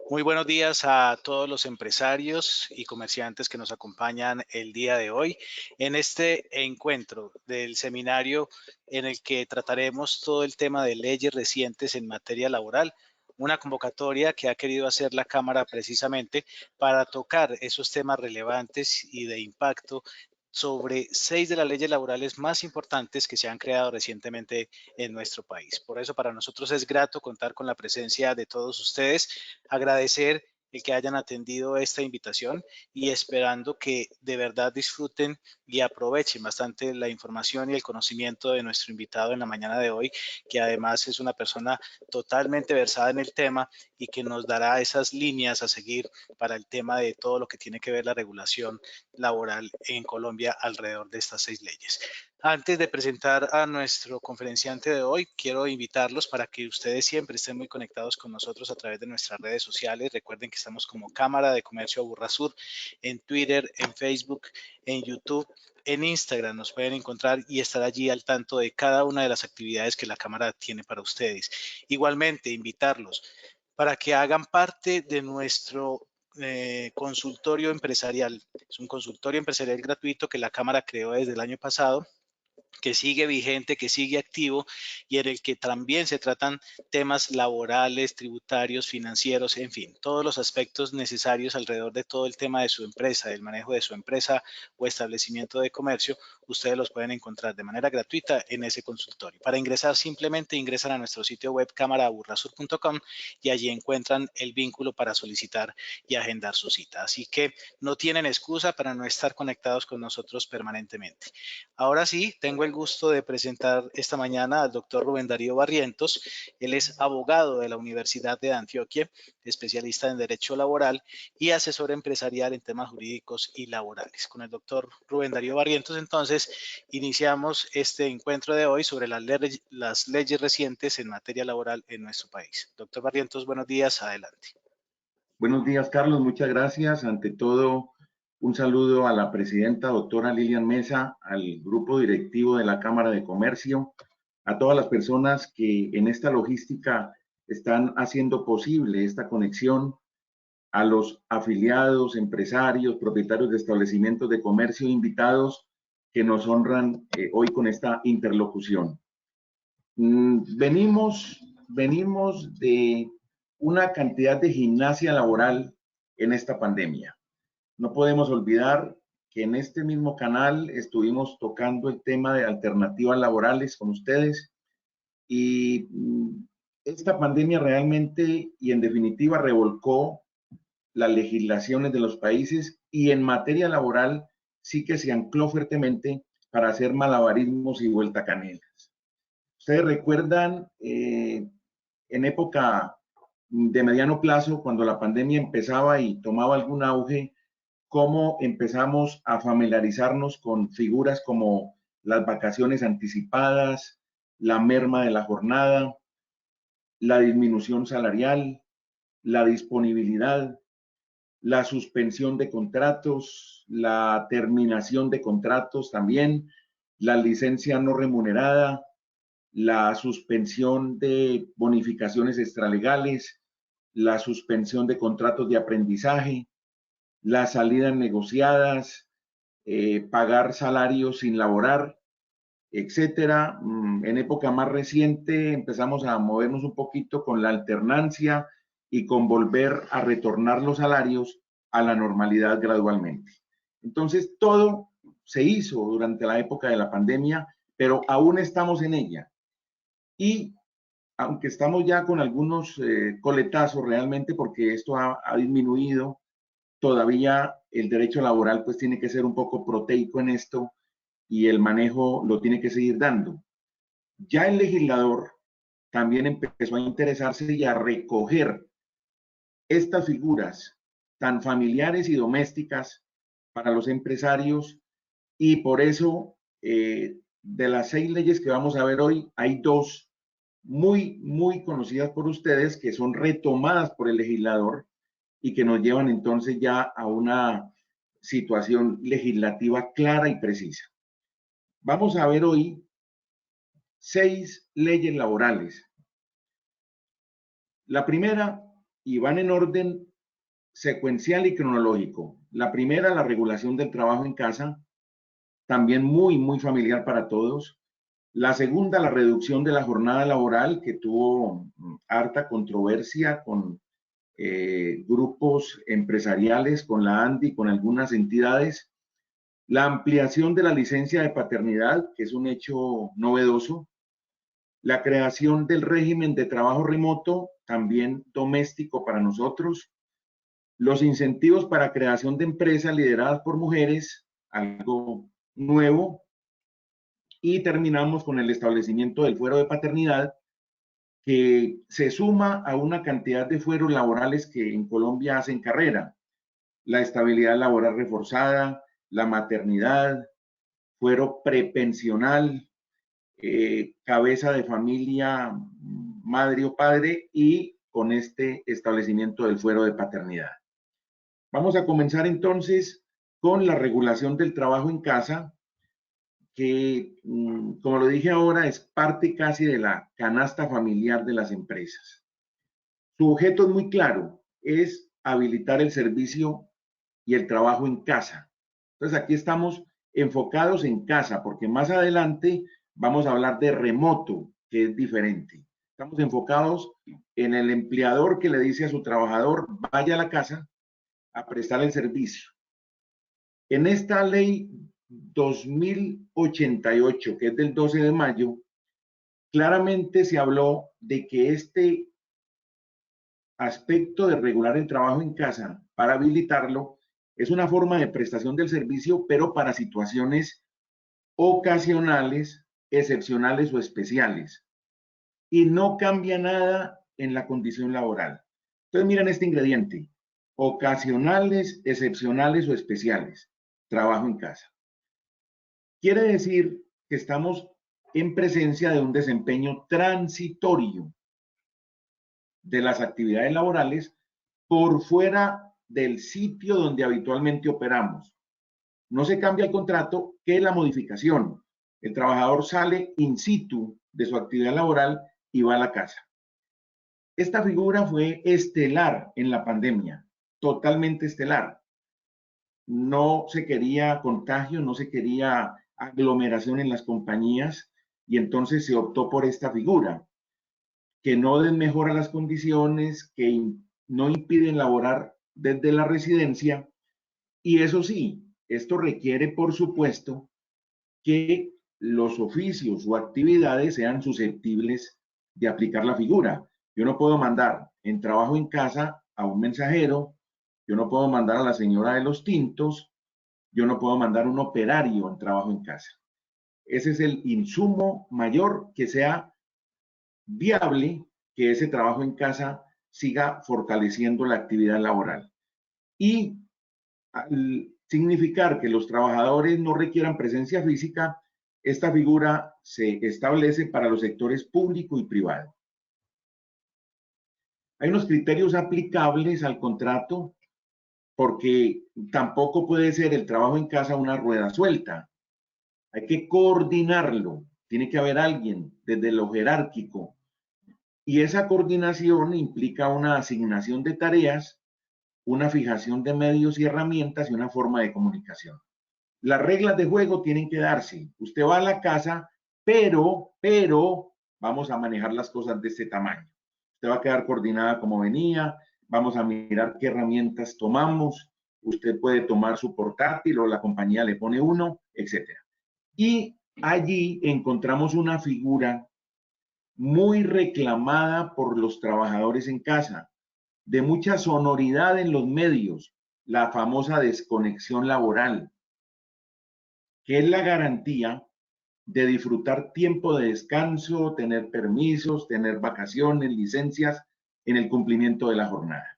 Muy buenos días a todos los empresarios y comerciantes que nos acompañan el día de hoy en este encuentro del seminario en el que trataremos todo el tema de leyes recientes en materia laboral, una convocatoria que ha querido hacer la Cámara precisamente para tocar esos temas relevantes y de impacto sobre 6 de las leyes laborales más importantes que se han creado recientemente en nuestro país. Por eso para nosotros es grato contar con la presencia de todos ustedes, agradecer el que hayan atendido esta invitación y esperando que de verdad disfruten y aprovechen bastante la información y el conocimiento de nuestro invitado en la mañana de hoy, que además es una persona totalmente versada en el tema y que nos dará esas líneas a seguir para el tema de todo lo que tiene que ver la regulación laboral en Colombia alrededor de estas 6 leyes. Antes de presentar a nuestro conferenciante de hoy, quiero invitarlos para que ustedes siempre estén muy conectados con nosotros a través de nuestras redes sociales. Recuerden que estamos como Cámara de Comercio Aburrasur en Twitter, en Facebook, en YouTube, en Instagram. Nos pueden encontrar y estar allí al tanto de cada una de las actividades que la Cámara tiene para ustedes. Igualmente, invitarlos para que hagan parte de nuestro consultorio empresarial. Es un consultorio empresarial gratuito que la Cámara creó desde el año pasado, que sigue vigente, que sigue activo y en el que también se tratan temas laborales, tributarios, financieros, en fin, todos los aspectos necesarios alrededor de todo el tema de su empresa, del manejo de su empresa o establecimiento de comercio. Ustedes los pueden encontrar de manera gratuita en ese consultorio. Para ingresar simplemente ingresan a nuestro sitio web cámaraaburrasur.com y allí encuentran el vínculo para solicitar y agendar su cita. Así que no tienen excusa para no estar conectados con nosotros permanentemente. Ahora sí, tengo el gusto de presentar esta mañana al doctor Rubén Darío Barrientos. Él es abogado de la Universidad de Antioquia, especialista en Derecho Laboral y asesor empresarial en temas jurídicos y laborales. Con el doctor Rubén Darío Barrientos, entonces, iniciamos este encuentro de hoy sobre las leyes recientes en materia laboral en nuestro país. Doctor Barrientos, buenos días, adelante. Buenos días, Carlos. Muchas gracias. Ante todo, un saludo a la presidenta, doctora Lilian Mesa, al grupo directivo de la Cámara de Comercio, a todas las personas que en esta logística están haciendo posible esta conexión, a los afiliados, empresarios, propietarios de establecimientos de comercio, invitados que nos honran hoy con esta interlocución. Venimos de una cantidad de gimnasia laboral en esta pandemia. No podemos olvidar que en este mismo canal estuvimos tocando el tema de alternativas laborales con ustedes y esta pandemia realmente y en definitiva revolcó las legislaciones de los países y en materia laboral sí que se ancló fuertemente para hacer malabarismos y vueltacanelas. Ustedes recuerdan en época de mediano plazo, cuando la pandemia empezaba y tomaba algún auge, cómo empezamos a familiarizarnos con figuras como las vacaciones anticipadas, la merma de la jornada, la disminución salarial, la disponibilidad, la suspensión de contratos, la terminación de contratos también, la licencia no remunerada, la suspensión de bonificaciones extralegales, la suspensión de contratos de aprendizaje, las salidas negociadas, pagar salarios sin laborar, etcétera. En época más reciente empezamos a movernos un poquito con la alternancia y con volver a retornar los salarios a la normalidad gradualmente. Entonces, todo se hizo durante la época de la pandemia, pero aún estamos en ella. Y aunque estamos ya con algunos coletazos realmente, porque esto ha disminuido, todavía el derecho laboral pues tiene que ser un poco proteico en esto y el manejo lo tiene que seguir dando. Ya el legislador también empezó a interesarse y a recoger estas figuras tan familiares y domésticas para los empresarios y por eso de las 6 leyes que vamos a ver hoy, hay 2 muy conocidas por ustedes que son retomadas por el legislador y que nos llevan entonces ya a una situación legislativa clara y precisa. Vamos a ver hoy 6 leyes laborales. La primera y van en orden secuencial y cronológico. La primera, la regulación del trabajo en casa, también muy familiar para todos. La segunda, la reducción de la jornada laboral, que tuvo harta controversia con grupos empresariales, con la ANDI, con algunas entidades. La ampliación de la licencia de paternidad, que es un hecho novedoso. La creación del régimen de trabajo remoto, también doméstico para nosotros. Los incentivos para creación de empresas lideradas por mujeres, algo nuevo. Y terminamos con el establecimiento del fuero de paternidad, que se suma a una cantidad de fueros laborales que en Colombia hacen carrera. La estabilidad laboral reforzada, la maternidad, fuero prepensional, cabeza de familia, madre o padre, y con este establecimiento del fuero de paternidad. Vamos a comenzar entonces con la regulación del trabajo en casa, que, como lo dije ahora, es parte casi de la canasta familiar de las empresas. Su objeto es muy claro, es habilitar el servicio y el trabajo en casa. Entonces aquí estamos enfocados en casa, porque más adelante vamos a hablar de remoto, que es diferente. Estamos enfocados en el empleador que le dice a su trabajador, vaya a la casa a prestar el servicio. En esta ley 2088, que es del 12 de mayo, claramente se habló de que este aspecto de regular el trabajo en casa para habilitarlo es una forma de prestación del servicio, pero para situaciones ocasionales, excepcionales o especiales. Y no cambia nada en la condición laboral. Entonces miren este ingrediente: ocasionales, excepcionales o especiales. Trabajo en casa. Quiere decir que estamos en presencia de un desempeño transitorio de las actividades laborales por fuera del sitio donde habitualmente operamos. No se cambia el contrato, que es la modificación. El trabajador sale in situ de su actividad laboral y va a la casa. Esta figura fue estelar en la pandemia, totalmente estelar. No se quería contagio, no se quería aglomeración en las compañías, y entonces se optó por esta figura, que no desmejora las condiciones, que no impiden laborar desde la residencia. Y eso sí, esto requiere, por supuesto, que los oficios o actividades sean susceptibles de aplicar la figura. Yo no puedo mandar en trabajo en casa a un mensajero, yo no puedo mandar a la señora de los tintos, yo no puedo mandar un operario en trabajo en casa. Ese es el insumo mayor, que sea viable que ese trabajo en casa siga fortaleciendo la actividad laboral. Y al significar que los trabajadores no requieran presencia física, esta figura se establece para los sectores público y privado. Hay unos criterios aplicables al contrato, porque tampoco puede ser el trabajo en casa una rueda suelta. Hay que coordinarlo, tiene que haber alguien desde lo jerárquico, y esa coordinación implica una asignación de tareas, una fijación de medios y herramientas y una forma de comunicación. Las reglas de juego tienen que darse. Usted va a la casa, pero vamos a manejar las cosas de este tamaño. Usted va a quedar coordinada como venía, vamos a mirar qué herramientas tomamos, usted puede tomar su portátil o la compañía le pone uno, etcétera. Y allí encontramos una figura muy reclamada por los trabajadores en casa, de mucha sonoridad en los medios, la famosa desconexión laboral, que es la garantía de disfrutar tiempo de descanso, tener permisos, tener vacaciones, licencias en el cumplimiento de la jornada.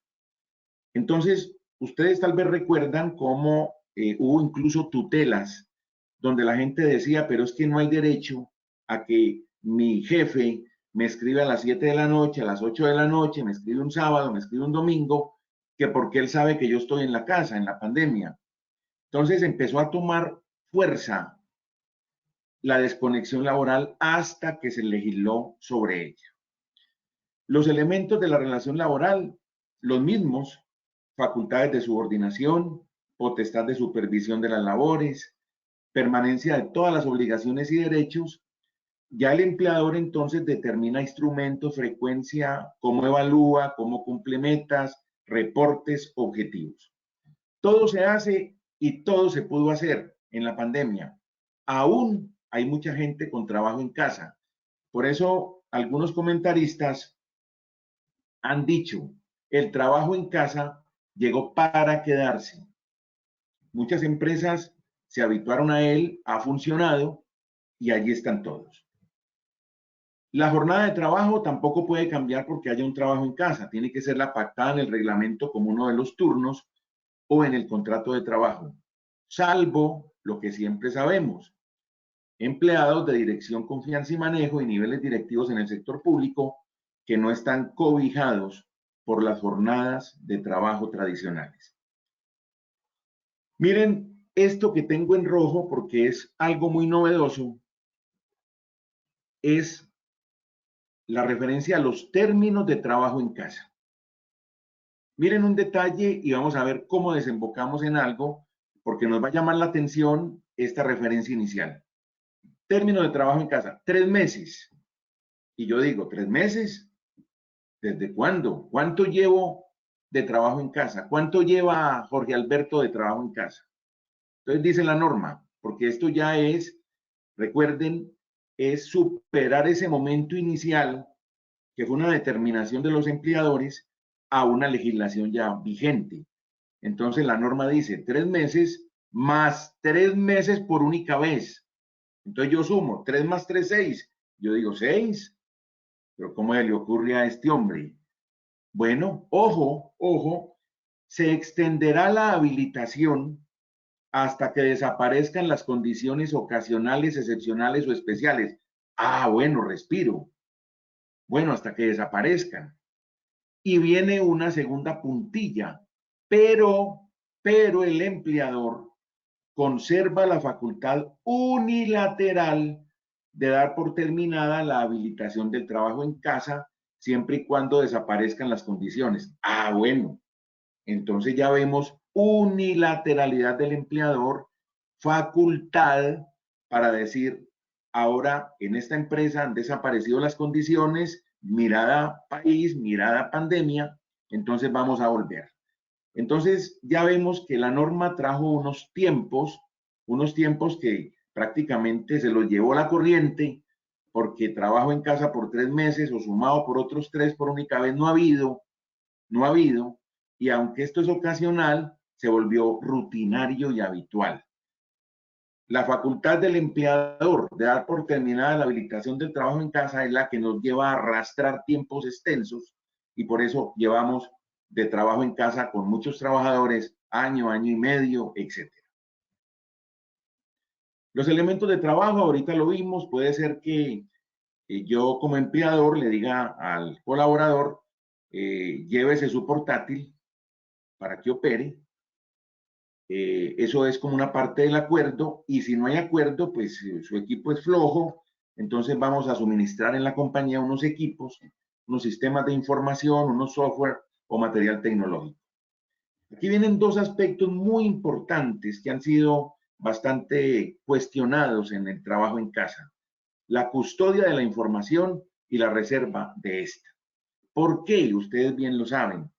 Entonces, ustedes tal vez recuerdan cómo hubo incluso tutelas donde la gente decía, pero es que no hay derecho a que mi jefe me escribe a las 7 de la noche, a las 8 de la noche, me escribe un sábado, me escribe un domingo, que porque él sabe que yo estoy en la casa, en la pandemia. Entonces empezó a tomar fuerza la desconexión laboral hasta que se legisló sobre ella. Los elementos de la relación laboral los mismos, facultades de subordinación, potestad de supervisión de las labores, permanencia de todas las obligaciones y derechos. Ya el empleador entonces determina instrumentos, frecuencia, cómo evalúa, cómo cumple metas, reportes, objetivos. Todo se hace y todo se pudo hacer en la pandemia. Aún hay mucha gente con trabajo en casa. Por eso algunos comentaristas han dicho, el trabajo en casa llegó para quedarse. Muchas empresas se habituaron a él, ha funcionado y allí están todos. La jornada de trabajo tampoco puede cambiar porque haya un trabajo en casa. Tiene que ser la pactada en el reglamento como uno de los turnos o en el contrato de trabajo, salvo lo que siempre sabemos. Empleados de dirección, confianza y manejo y niveles directivos en el sector público que no están cobijados por las jornadas de trabajo tradicionales. Miren esto que tengo en rojo porque es algo muy novedoso, es la referencia a los términos de trabajo en casa. Miren un detalle y vamos a ver cómo desembocamos en algo, porque nos va a llamar la atención esta referencia inicial. Término de trabajo en casa, 3 meses. Y yo digo, 3 meses, ¿desde cuándo? ¿Cuánto llevo de trabajo en casa? ¿Cuánto lleva Jorge Alberto de trabajo en casa? Entonces dice la norma, porque esto ya es, recuerden, es superar ese momento inicial, que fue una determinación de los empleadores, a una legislación ya vigente. Entonces la norma dice 3 meses más 3 meses por única vez. Entonces yo sumo 3 más 3, 6. Yo digo 6. Pero ¿cómo le ocurre a este hombre? Bueno, ojo, ojo, se extenderá la habilitación hasta que desaparezcan las condiciones ocasionales, excepcionales o especiales. Ah, bueno, respiro. Bueno, hasta que desaparezcan. Y viene una segunda puntilla, pero el empleador conserva la facultad unilateral de dar por terminada la habilitación del trabajo en casa siempre y cuando desaparezcan las condiciones. Ah, bueno, entonces ya vemos unilateralidad del empleador, facultad para decir, ahora en esta empresa han desaparecido las condiciones, mirada país, mirada pandemia, entonces vamos a volver. Entonces ya vemos que la norma trajo unos tiempos que prácticamente se los llevó la corriente, porque trabajo en casa por 3 meses o sumado por otros 3 por única vez no ha habido, y aunque esto es ocasional, se volvió rutinario y habitual. La facultad del empleador de dar por terminada la habilitación del trabajo en casa es la que nos lleva a arrastrar tiempos extensos y por eso llevamos de trabajo en casa con muchos trabajadores año, año y medio, etc. Los elementos de trabajo, ahorita lo vimos, puede ser que yo como empleador le diga al colaborador, llévese su portátil para que opere. Eso es como una parte del acuerdo y si no hay acuerdo, pues su equipo es flojo, entonces vamos a suministrar en la compañía unos equipos, unos sistemas de información, unos software o material tecnológico. Aquí vienen dos aspectos muy importantes que han sido bastante cuestionados en el trabajo en casa. La custodia de la información y la reserva de esta. ¿Por qué? Ustedes bien lo saben.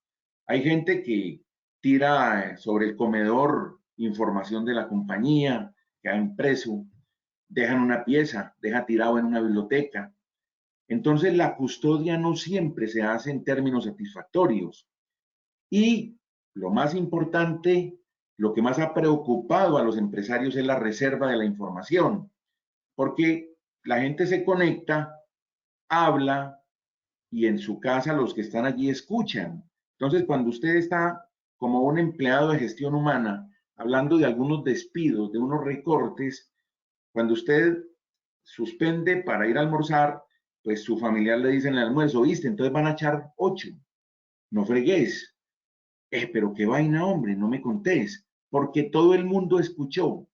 Hay gente que tira sobre el comedor información de la compañía que ha impreso, dejan una pieza, deja tirado en una biblioteca. Entonces la custodia no siempre se hace en términos satisfactorios. Y lo más importante, lo que más ha preocupado a los empresarios es la reserva de la información, porque la gente se conecta, habla, y en su casa los que están allí escuchan. Entonces, cuando usted está como un empleado de gestión humana, hablando de algunos despidos, de unos recortes, cuando usted suspende para ir a almorzar, pues su familiar le dice en el almuerzo, viste, entonces van a echar 8, no fregues. Pero qué vaina, hombre, no me contés, porque todo el mundo escuchó,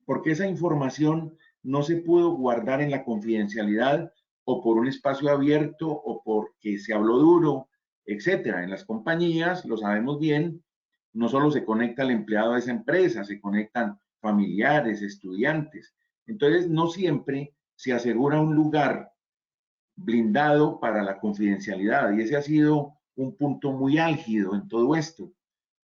porque esa información no se pudo guardar en la confidencialidad o por un espacio abierto o porque se habló duro. etcétera. En las compañías, lo sabemos bien, no solo se conecta el empleado a esa empresa, se conectan familiares, estudiantes. Entonces, no siempre se asegura un lugar blindado para la confidencialidad, y ese ha sido un punto muy álgido en todo esto,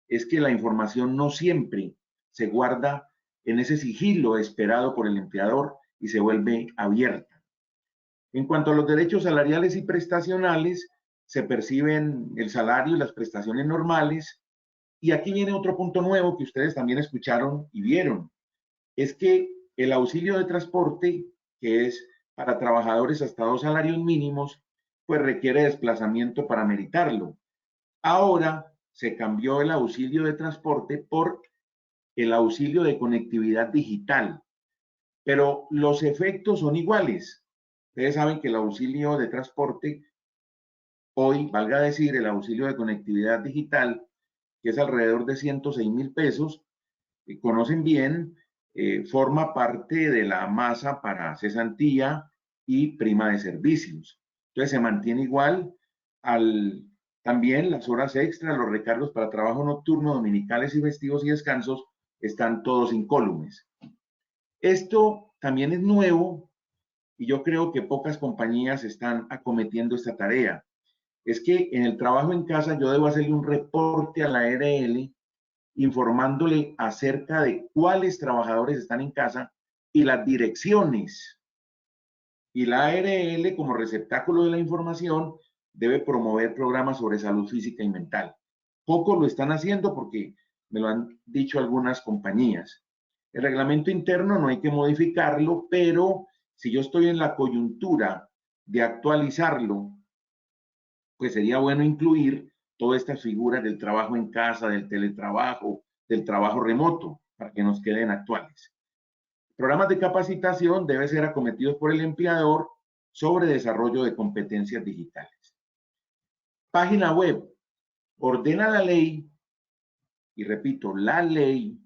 es que la información no siempre se guarda en ese sigilo esperado por el empleador y se vuelve abierta. En cuanto a los derechos salariales y prestacionales, se perciben el salario y las prestaciones normales. Y aquí viene otro punto nuevo que ustedes también escucharon y vieron, es que el auxilio de transporte, que es para trabajadores hasta 2 salarios mínimos, pues requiere desplazamiento para meritarlo. Ahora se cambió el auxilio de transporte por el auxilio de conectividad digital, pero los efectos son iguales. Ustedes saben que el auxilio de transporte, hoy, valga decir, el auxilio de conectividad digital, que es alrededor de 106.000 pesos, conocen bien, forma parte de la masa para cesantía y prima de servicios. Entonces se mantiene igual al, también las horas extras, los recargos para trabajo nocturno, dominicales y festivos y descansos están todos incólumes. Esto también es nuevo y yo creo que pocas compañías están acometiendo esta tarea. Es que en el trabajo en casa yo debo hacerle un reporte a la ARL informándole acerca de cuáles trabajadores están en casa y las direcciones. Y la ARL, como receptáculo de la información, debe promover programas sobre salud física y mental. Poco lo están haciendo porque me lo han dicho algunas compañías. El reglamento interno no hay que modificarlo, pero si yo estoy en la coyuntura de actualizarlo, pues sería bueno incluir todas estas figuras del trabajo en casa, del teletrabajo, del trabajo remoto, para que nos queden actuales. Programas de capacitación deben ser acometidos por el empleador sobre desarrollo de competencias digitales. Página web. Ordena la ley, y repito, la ley,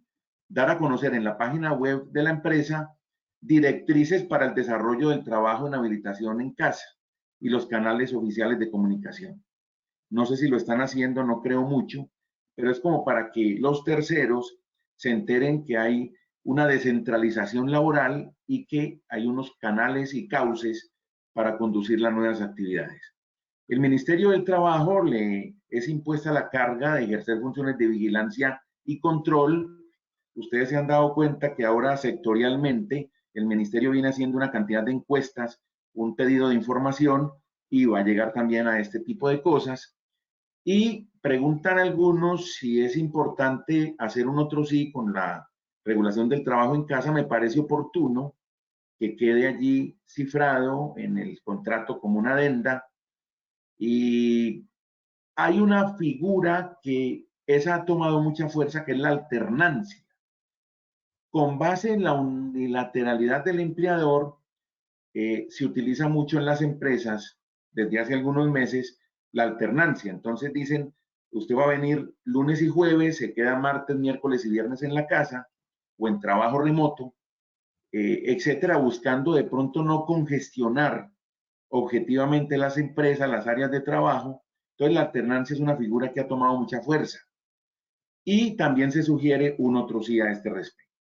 dar a conocer en la página web de la empresa directrices para el desarrollo del trabajo en habilitación en casa y los canales oficiales de comunicación. No sé si lo están haciendo, no creo mucho, pero es como para que los terceros se enteren que hay una descentralización laboral y que hay unos canales y cauces para conducir las nuevas actividades. El Ministerio del Trabajo le es impuesta la carga de ejercer funciones de vigilancia y control. Ustedes se han dado cuenta que ahora sectorialmente el Ministerio viene haciendo una cantidad de encuestas, un pedido de información y va a llegar también a este tipo de cosas. Y preguntan algunos si es importante hacer un otro sí con la regulación del trabajo en casa. Me parece oportuno que quede allí cifrado en el contrato como una adenda. Y hay una figura que esa ha tomado mucha fuerza, que es la alternancia. Con base en la unilateralidad del empleador, se utiliza mucho en las empresas desde hace algunos meses la alternancia. Entonces dicen, usted va a venir lunes y jueves, se queda martes, miércoles y viernes en la casa o en trabajo remoto, etcétera, buscando de pronto no congestionar objetivamente las empresas, las áreas de trabajo. Entonces la alternancia es una figura que ha tomado mucha fuerza. Y también se sugiere un otro sí a este respecto.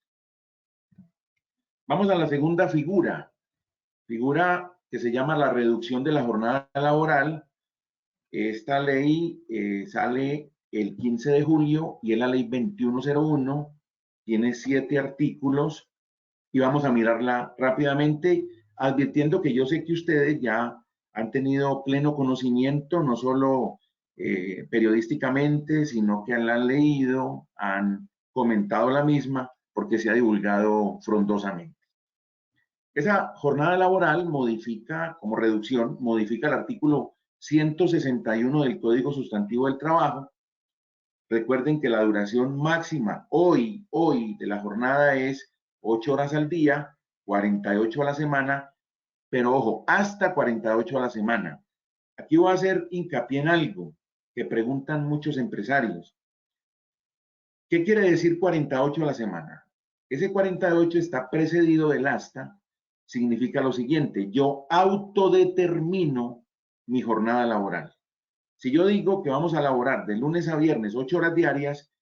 Vamos a la segunda figura que se llama la reducción de la jornada laboral. Esta ley sale el 15 de julio y es la ley 2101, tiene 7 artículos y vamos a mirarla rápidamente, advirtiendo que yo sé que ustedes ya han tenido pleno conocimiento, no solo periodísticamente, sino que la han leído, han comentado la misma, porque se ha divulgado frondosamente. Esa jornada laboral modifica, como reducción, modifica el artículo 161 del Código Sustantivo del Trabajo. Recuerden que la duración máxima hoy de la jornada es 8 horas al día, 48 a la semana, pero ojo, hasta 48 a la semana. Aquí voy a hacer hincapié en algo que preguntan muchos empresarios. ¿Qué quiere decir 48 a la semana? Ese 48 está precedido del hasta, significa lo siguiente: yo autodetermino mi jornada laboral. Si yo digo que vamos a laborar de lunes a viernes 8 horas diarias,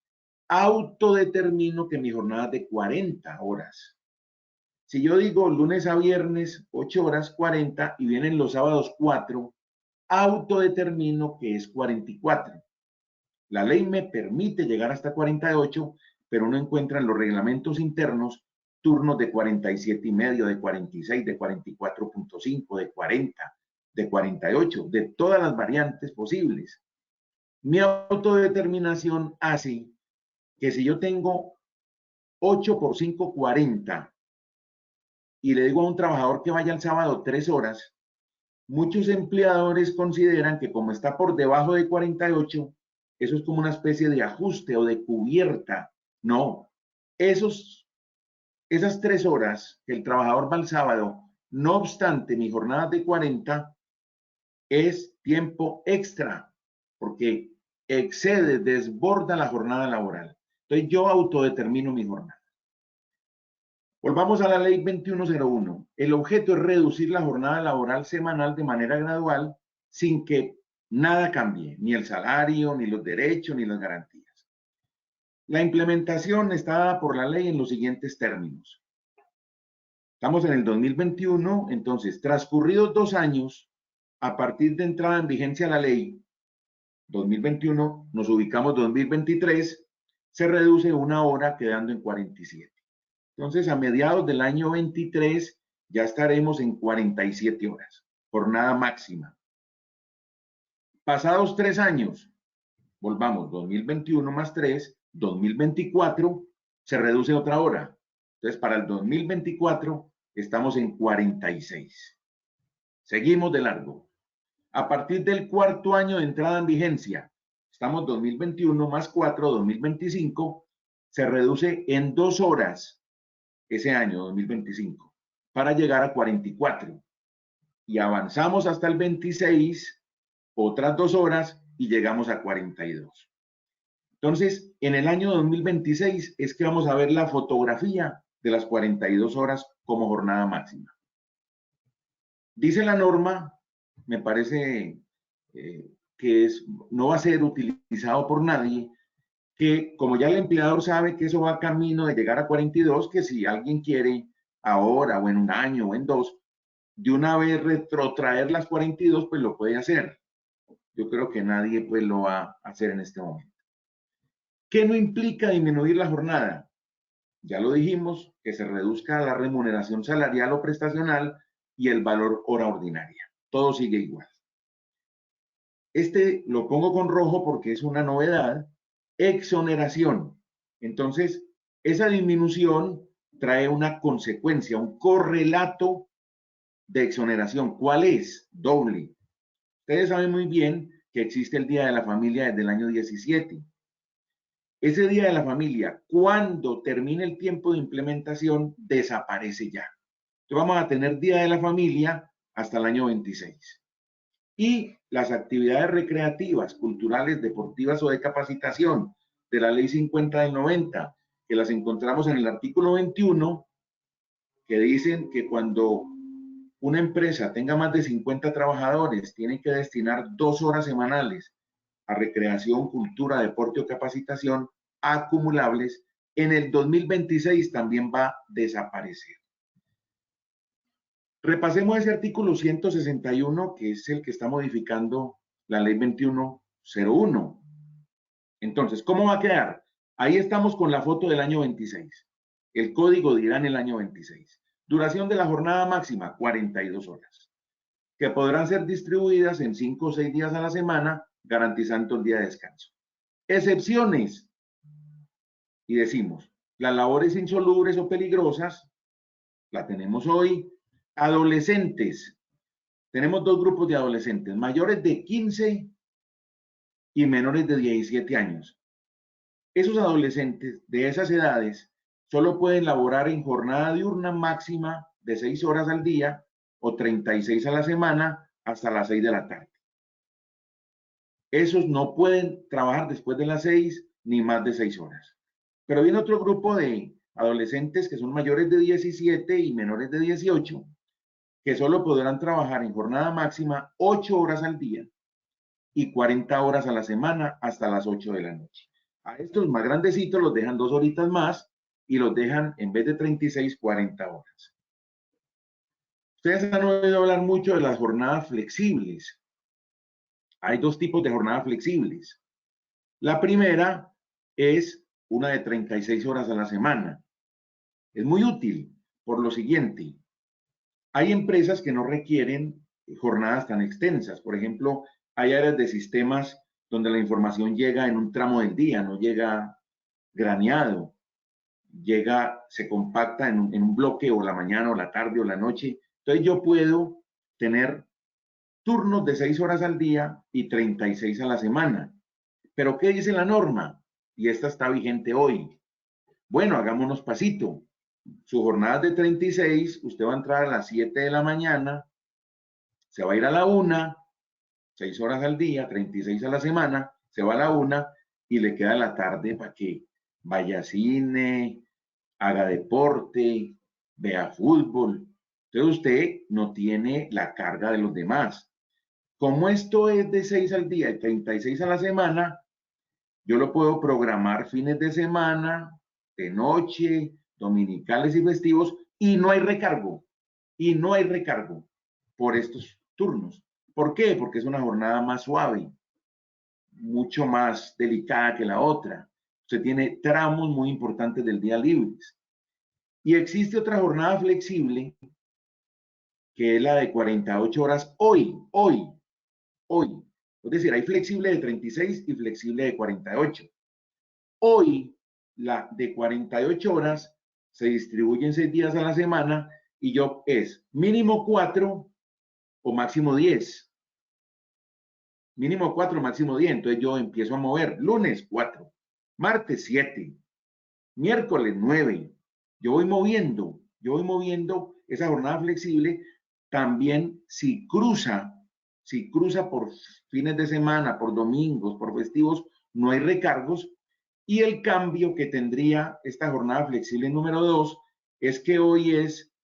autodetermino que mi jornada es de 40 horas. Si yo digo lunes a viernes 8 horas 40 y vienen los sábados 4, autodetermino que es 44. La ley me permite llegar hasta 48, pero no encuentra en los reglamentos internos turnos de 47,5, de 46, de 44,5, de 40, de 48, de todas las variantes posibles. Mi autodeterminación hace que si yo tengo 8 por 5, 40, y le digo a un trabajador que vaya el sábado 3 horas, muchos empleadores consideran que como está por debajo de 48, eso es como una especie de ajuste o de cubierta. No, esas 3 horas que el trabajador va el sábado, no obstante mi jornada de 40, es tiempo extra, porque excede, desborda la jornada laboral. Entonces yo autodetermino mi jornada. Volvamos a la ley 2101. El objeto es reducir la jornada laboral semanal de manera gradual sin que nada cambie, ni el salario, ni los derechos, ni las garantías. La implementación está dada por la ley en los siguientes términos. Estamos en el 2021, entonces, transcurridos 2 años, a partir de entrada en vigencia la ley 2021, nos ubicamos 2023, se reduce 1 hora quedando en 47. Entonces, a mediados del año 23 ya estaremos en 47 horas, jornada máxima. Pasados 3 años, volvamos, 2021 más 3, 2024, se reduce otra hora. Entonces, para el 2024 estamos en 46. Seguimos de largo. A partir del 4º año de entrada en vigencia, estamos 2021 más 4, 2025, se reduce en 2 horas ese año 2025 para llegar a 44 y avanzamos hasta el 26, otras 2 horas y llegamos a 42. Entonces, en el año 2026 es que vamos a ver la fotografía de las 42 horas como jornada máxima. Dice la norma, me parece que no va a ser utilizado por nadie, que como ya el empleador sabe que eso va camino de llegar a 42, que si alguien quiere ahora o en 1 año o en 2, de una vez retrotraer las 42, pues lo puede hacer. Yo creo que nadie pues lo va a hacer en este momento. ¿Qué no implica disminuir la jornada? Ya lo dijimos, que se reduzca la remuneración salarial o prestacional y el valor hora ordinaria. Todo sigue igual. Este lo pongo con rojo porque es una novedad. Exoneración. Entonces, esa disminución trae una consecuencia, un correlato de exoneración. ¿Cuál es? Doble. Ustedes saben muy bien que existe el Día de la Familia desde el año 17. Ese Día de la Familia, cuando termine el tiempo de implementación, desaparece ya. Entonces vamos a tener Día de la Familia hasta el año 26. Y las actividades recreativas, culturales, deportivas o de capacitación de la Ley 50 del 90, que las encontramos en el artículo 21, que dicen que cuando una empresa tenga más de 50 trabajadores, tiene que destinar 2 horas semanales a recreación, cultura, deporte o capacitación acumulables. En el 2026 también va a desaparecer. Repasemos ese artículo 161, que es el que está modificando la ley 2101. Entonces, ¿cómo va a quedar? Ahí estamos con la foto del año 26. El código dirá en el año 26. Duración de la jornada máxima, 42 horas, que podrán ser distribuidas en 5 o 6 días a la semana, garantizando el día de descanso. Excepciones. Y decimos, las labores insalubres o peligrosas, la tenemos hoy. Adolescentes. Tenemos 2 grupos de adolescentes, mayores de 15 y menores de 17 años. Esos adolescentes de esas edades solo pueden laborar en jornada diurna máxima de 6 horas al día o 36 a la semana hasta las 6 de la tarde. Esos no pueden trabajar después de las 6 ni más de 6 horas. Pero viene otro grupo de adolescentes que son mayores de 17 y menores de 18, que solo podrán trabajar en jornada máxima 8 horas al día y 40 horas a la semana hasta las 8 de la noche. A estos más grandecitos los dejan 2 horitas más y los dejan en vez de 36, 40 horas. Ustedes han oído hablar mucho de las jornadas flexibles. Hay dos tipos de jornadas flexibles. La primera es una de 36 horas a la semana. Es muy útil por lo siguiente. Hay empresas que no requieren jornadas tan extensas. Por ejemplo, hay áreas de sistemas donde la información llega en un tramo del día, no llega graneado, se compacta en un bloque o la mañana o la tarde o la noche. Entonces yo puedo tener turnos de 6 horas al día y 36 a la semana. ¿Pero qué dice la norma? Y esta está vigente hoy. Bueno, hagámonos pasito. Su jornada es de 36, usted va a entrar a las 7 de la mañana, se va a ir a la 1, 6 horas al día, 36 a la semana, se va a la 1 y le queda la tarde para que vaya a cine, haga deporte, vea fútbol. Entonces usted no tiene la carga de los demás. Como esto es de 6 al día y 36 a la semana, yo lo puedo programar fines de semana, de noche, dominicales y festivos, y no hay recargo. Y no hay recargo por estos turnos. ¿Por qué? Porque es una jornada más suave, mucho más delicada que la otra. Usted tiene tramos muy importantes del día libres. Y existe otra jornada flexible, que es la de 48 horas hoy. Es decir, hay flexible de 36 y flexible de 48. Hoy, la de 48 horas se distribuye en 6 días a la semana y yo es mínimo 4 o máximo 10. Mínimo 4, máximo 10. Entonces yo empiezo a mover. Lunes 4, martes 7, miércoles 9. Yo voy moviendo esa jornada flexible. También si cruza por fines de semana, por domingos, por festivos, no hay recargos. Y el cambio que tendría esta jornada flexible número 2 es que hoy es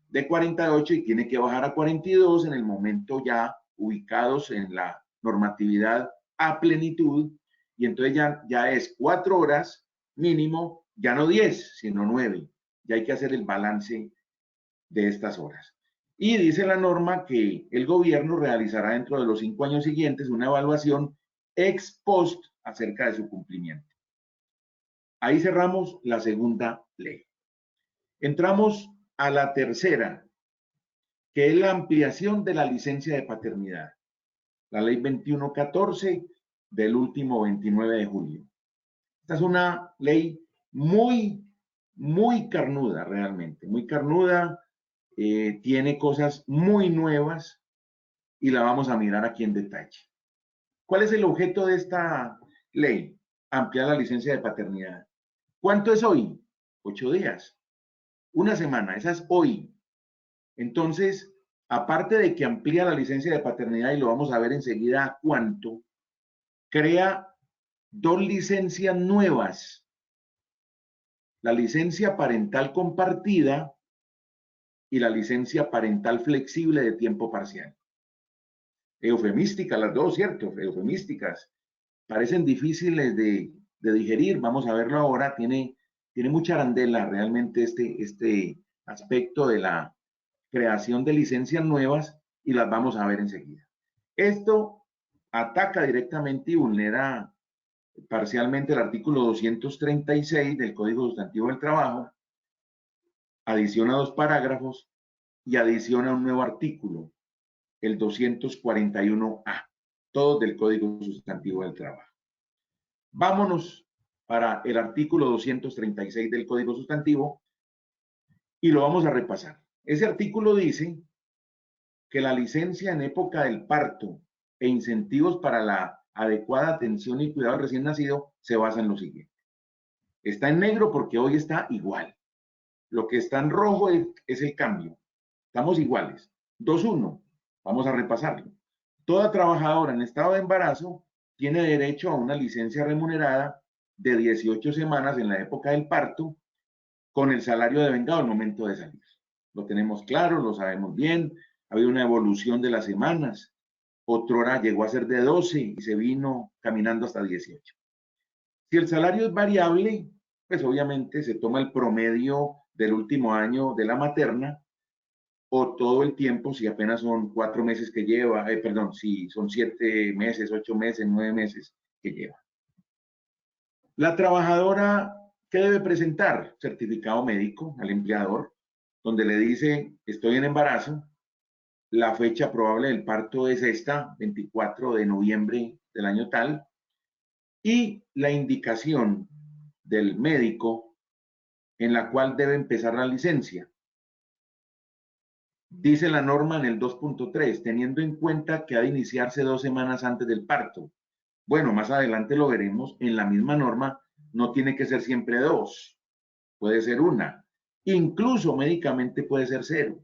de 48 y tiene que bajar a 42 en el momento ya ubicados en la normatividad a plenitud. Y entonces ya es 4 horas mínimo, ya no 10, sino 9. Ya hay que hacer el balance de estas horas. Y dice la norma que el gobierno realizará dentro de los 5 años siguientes una evaluación ex post acerca de su cumplimiento. Ahí cerramos la segunda ley. Entramos a la tercera, que es la ampliación de la licencia de paternidad. La ley 2114 del último 29 de julio. Esta es una ley muy carnuda realmente, muy carnuda, tiene cosas muy nuevas y la vamos a mirar aquí en detalle. ¿Cuál es el objeto de esta ley? Ampliar la licencia de paternidad. ¿Cuánto es hoy? 8 días. Una semana, esa es hoy. Entonces, aparte de que amplía la licencia de paternidad, y lo vamos a ver enseguida cuánto, crea 2 licencias nuevas. La licencia parental compartida y la licencia parental flexible de tiempo parcial. Eufemísticas las dos, ¿cierto? Eufemísticas. Parecen difíciles de digerir. Vamos a verlo ahora. Tiene mucha arandela realmente este aspecto de la creación de licencias nuevas y las vamos a ver enseguida. Esto ataca directamente y vulnera parcialmente el artículo 236 del Código Sustantivo del Trabajo, adiciona 2 parágrafos y adiciona un nuevo artículo, el 241A, todos del Código Sustantivo del Trabajo. Vámonos para el artículo 236 del Código Sustantivo y lo vamos a repasar. Ese artículo dice que la licencia en época del parto e incentivos para la adecuada atención y cuidado del recién nacido se basa en lo siguiente. Está en negro porque hoy está igual. Lo que está en rojo es el cambio. Estamos iguales. 2.1. Vamos a repasarlo. Toda trabajadora en estado de embarazo tiene derecho a una licencia remunerada de 18 semanas en la época del parto con el salario devengado al momento de salir. Lo tenemos claro, lo sabemos bien. Ha habido una evolución de las semanas. otrora llegó a ser de 12 y se vino caminando hasta 18. Si el salario es variable, pues obviamente se toma el promedio del último año de la materna o todo el tiempo, si apenas son 4 meses que lleva, perdón, si son 7 meses, 8 meses, 9 meses que lleva. La trabajadora, ¿qué debe presentar? Certificado médico al empleador, donde le dice, estoy en embarazo, la fecha probable del parto es esta, 24 de noviembre del año tal, y la indicación del médico en la cual debe empezar la licencia. Dice la norma en el 2.3, teniendo en cuenta que ha de iniciarse 2 semanas antes del parto. Bueno, más adelante lo veremos, en la misma norma no tiene que ser siempre 2, puede ser 1, incluso médicamente puede ser 0,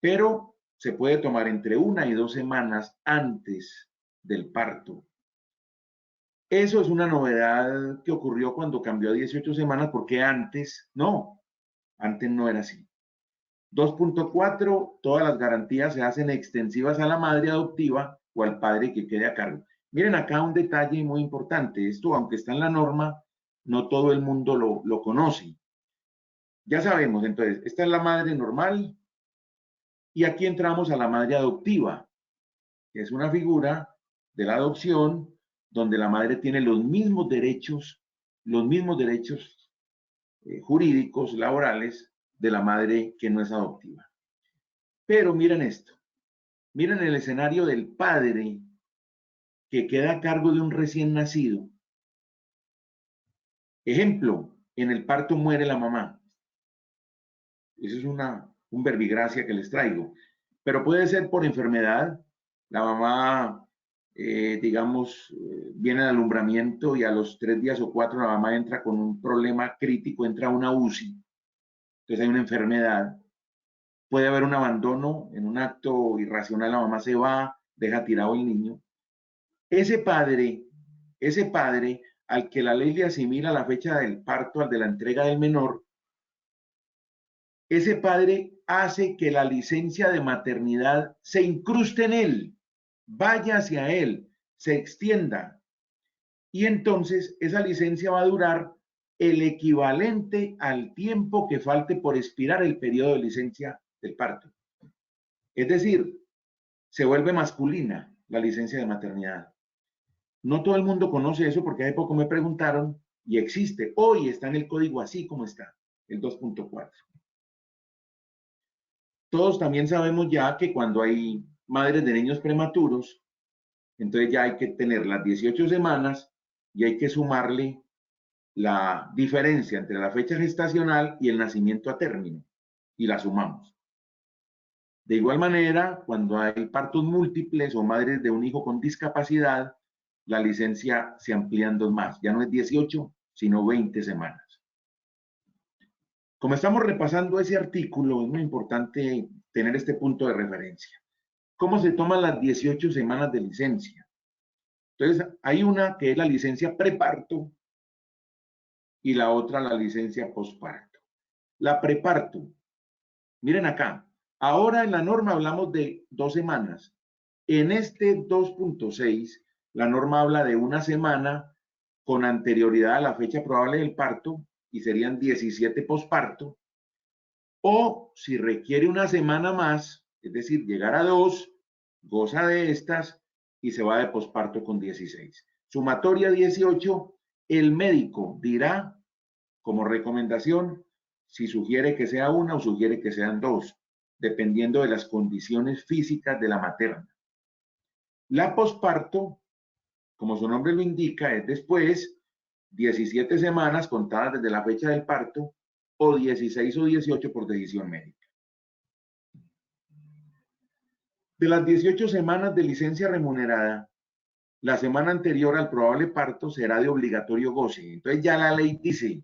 pero se puede tomar entre 1 y 2 semanas antes del parto. Eso es una novedad que ocurrió cuando cambió a 18 semanas, porque antes no era así. 2.4, todas las garantías se hacen extensivas a la madre adoptiva o al padre que quede a cargo. Miren acá un detalle muy importante. Esto, aunque está en la norma, no todo el mundo lo conoce. Ya sabemos, entonces, esta es la madre normal y aquí entramos a la madre adoptiva, que es una figura de la adopción donde la madre tiene los mismos derechos jurídicos, laborales, de la madre que no es adoptiva. Pero miren esto, miren el escenario del padre que queda a cargo de un recién nacido. Ejemplo, en el parto muere la mamá. Eso es un verbigracia que les traigo. Pero puede ser por enfermedad. La mamá, digamos, viene al alumbramiento y a los 3 días o 4 la mamá entra con un problema crítico, entra a una UCI. Entonces hay una enfermedad. Puede haber un abandono, en un acto irracional la mamá se va, deja tirado el niño. Ese padre al que la ley le asimila la fecha del parto al de la entrega del menor, ese padre hace que la licencia de maternidad se incruste en él, vaya hacia él, se extienda. Y entonces esa licencia va a durar el equivalente al tiempo que falte por expirar el periodo de licencia del parto. Es decir, se vuelve masculina la licencia de maternidad. No todo el mundo conoce eso porque hace poco me preguntaron y existe. Hoy está en el código así como está, el 2.4. Todos también sabemos ya que cuando hay madres de niños prematuros, entonces ya hay que tener las 18 semanas y hay que sumarle la diferencia entre la fecha gestacional y el nacimiento a término y la sumamos. De igual manera, cuando hay partos múltiples o madres de un hijo con discapacidad, la licencia se amplía en 2 más. Ya no es 18, sino 20 semanas. Como estamos repasando ese artículo, es muy importante tener este punto de referencia. ¿Cómo se toman las 18 semanas de licencia? Entonces, hay una que es la licencia preparto y la otra la licencia posparto. La preparto, miren acá, ahora en la norma hablamos de 2 semanas. En este 2.6, la norma habla de 1 semana con anterioridad a la fecha probable del parto y serían 17 posparto, o si requiere 1 semana más, es decir, llegar a 2, goza de estas y se va de posparto con 16. Sumatoria 18, el médico dirá como recomendación si sugiere que sea 1 o sugiere que sean 2, dependiendo de las condiciones físicas de la materna. La posparto, como su nombre lo indica, es después 17 semanas contadas desde la fecha del parto o 16 o 18 por decisión médica. De las 18 semanas de licencia remunerada, la semana anterior al probable parto será de obligatorio goce. Entonces ya la ley dice,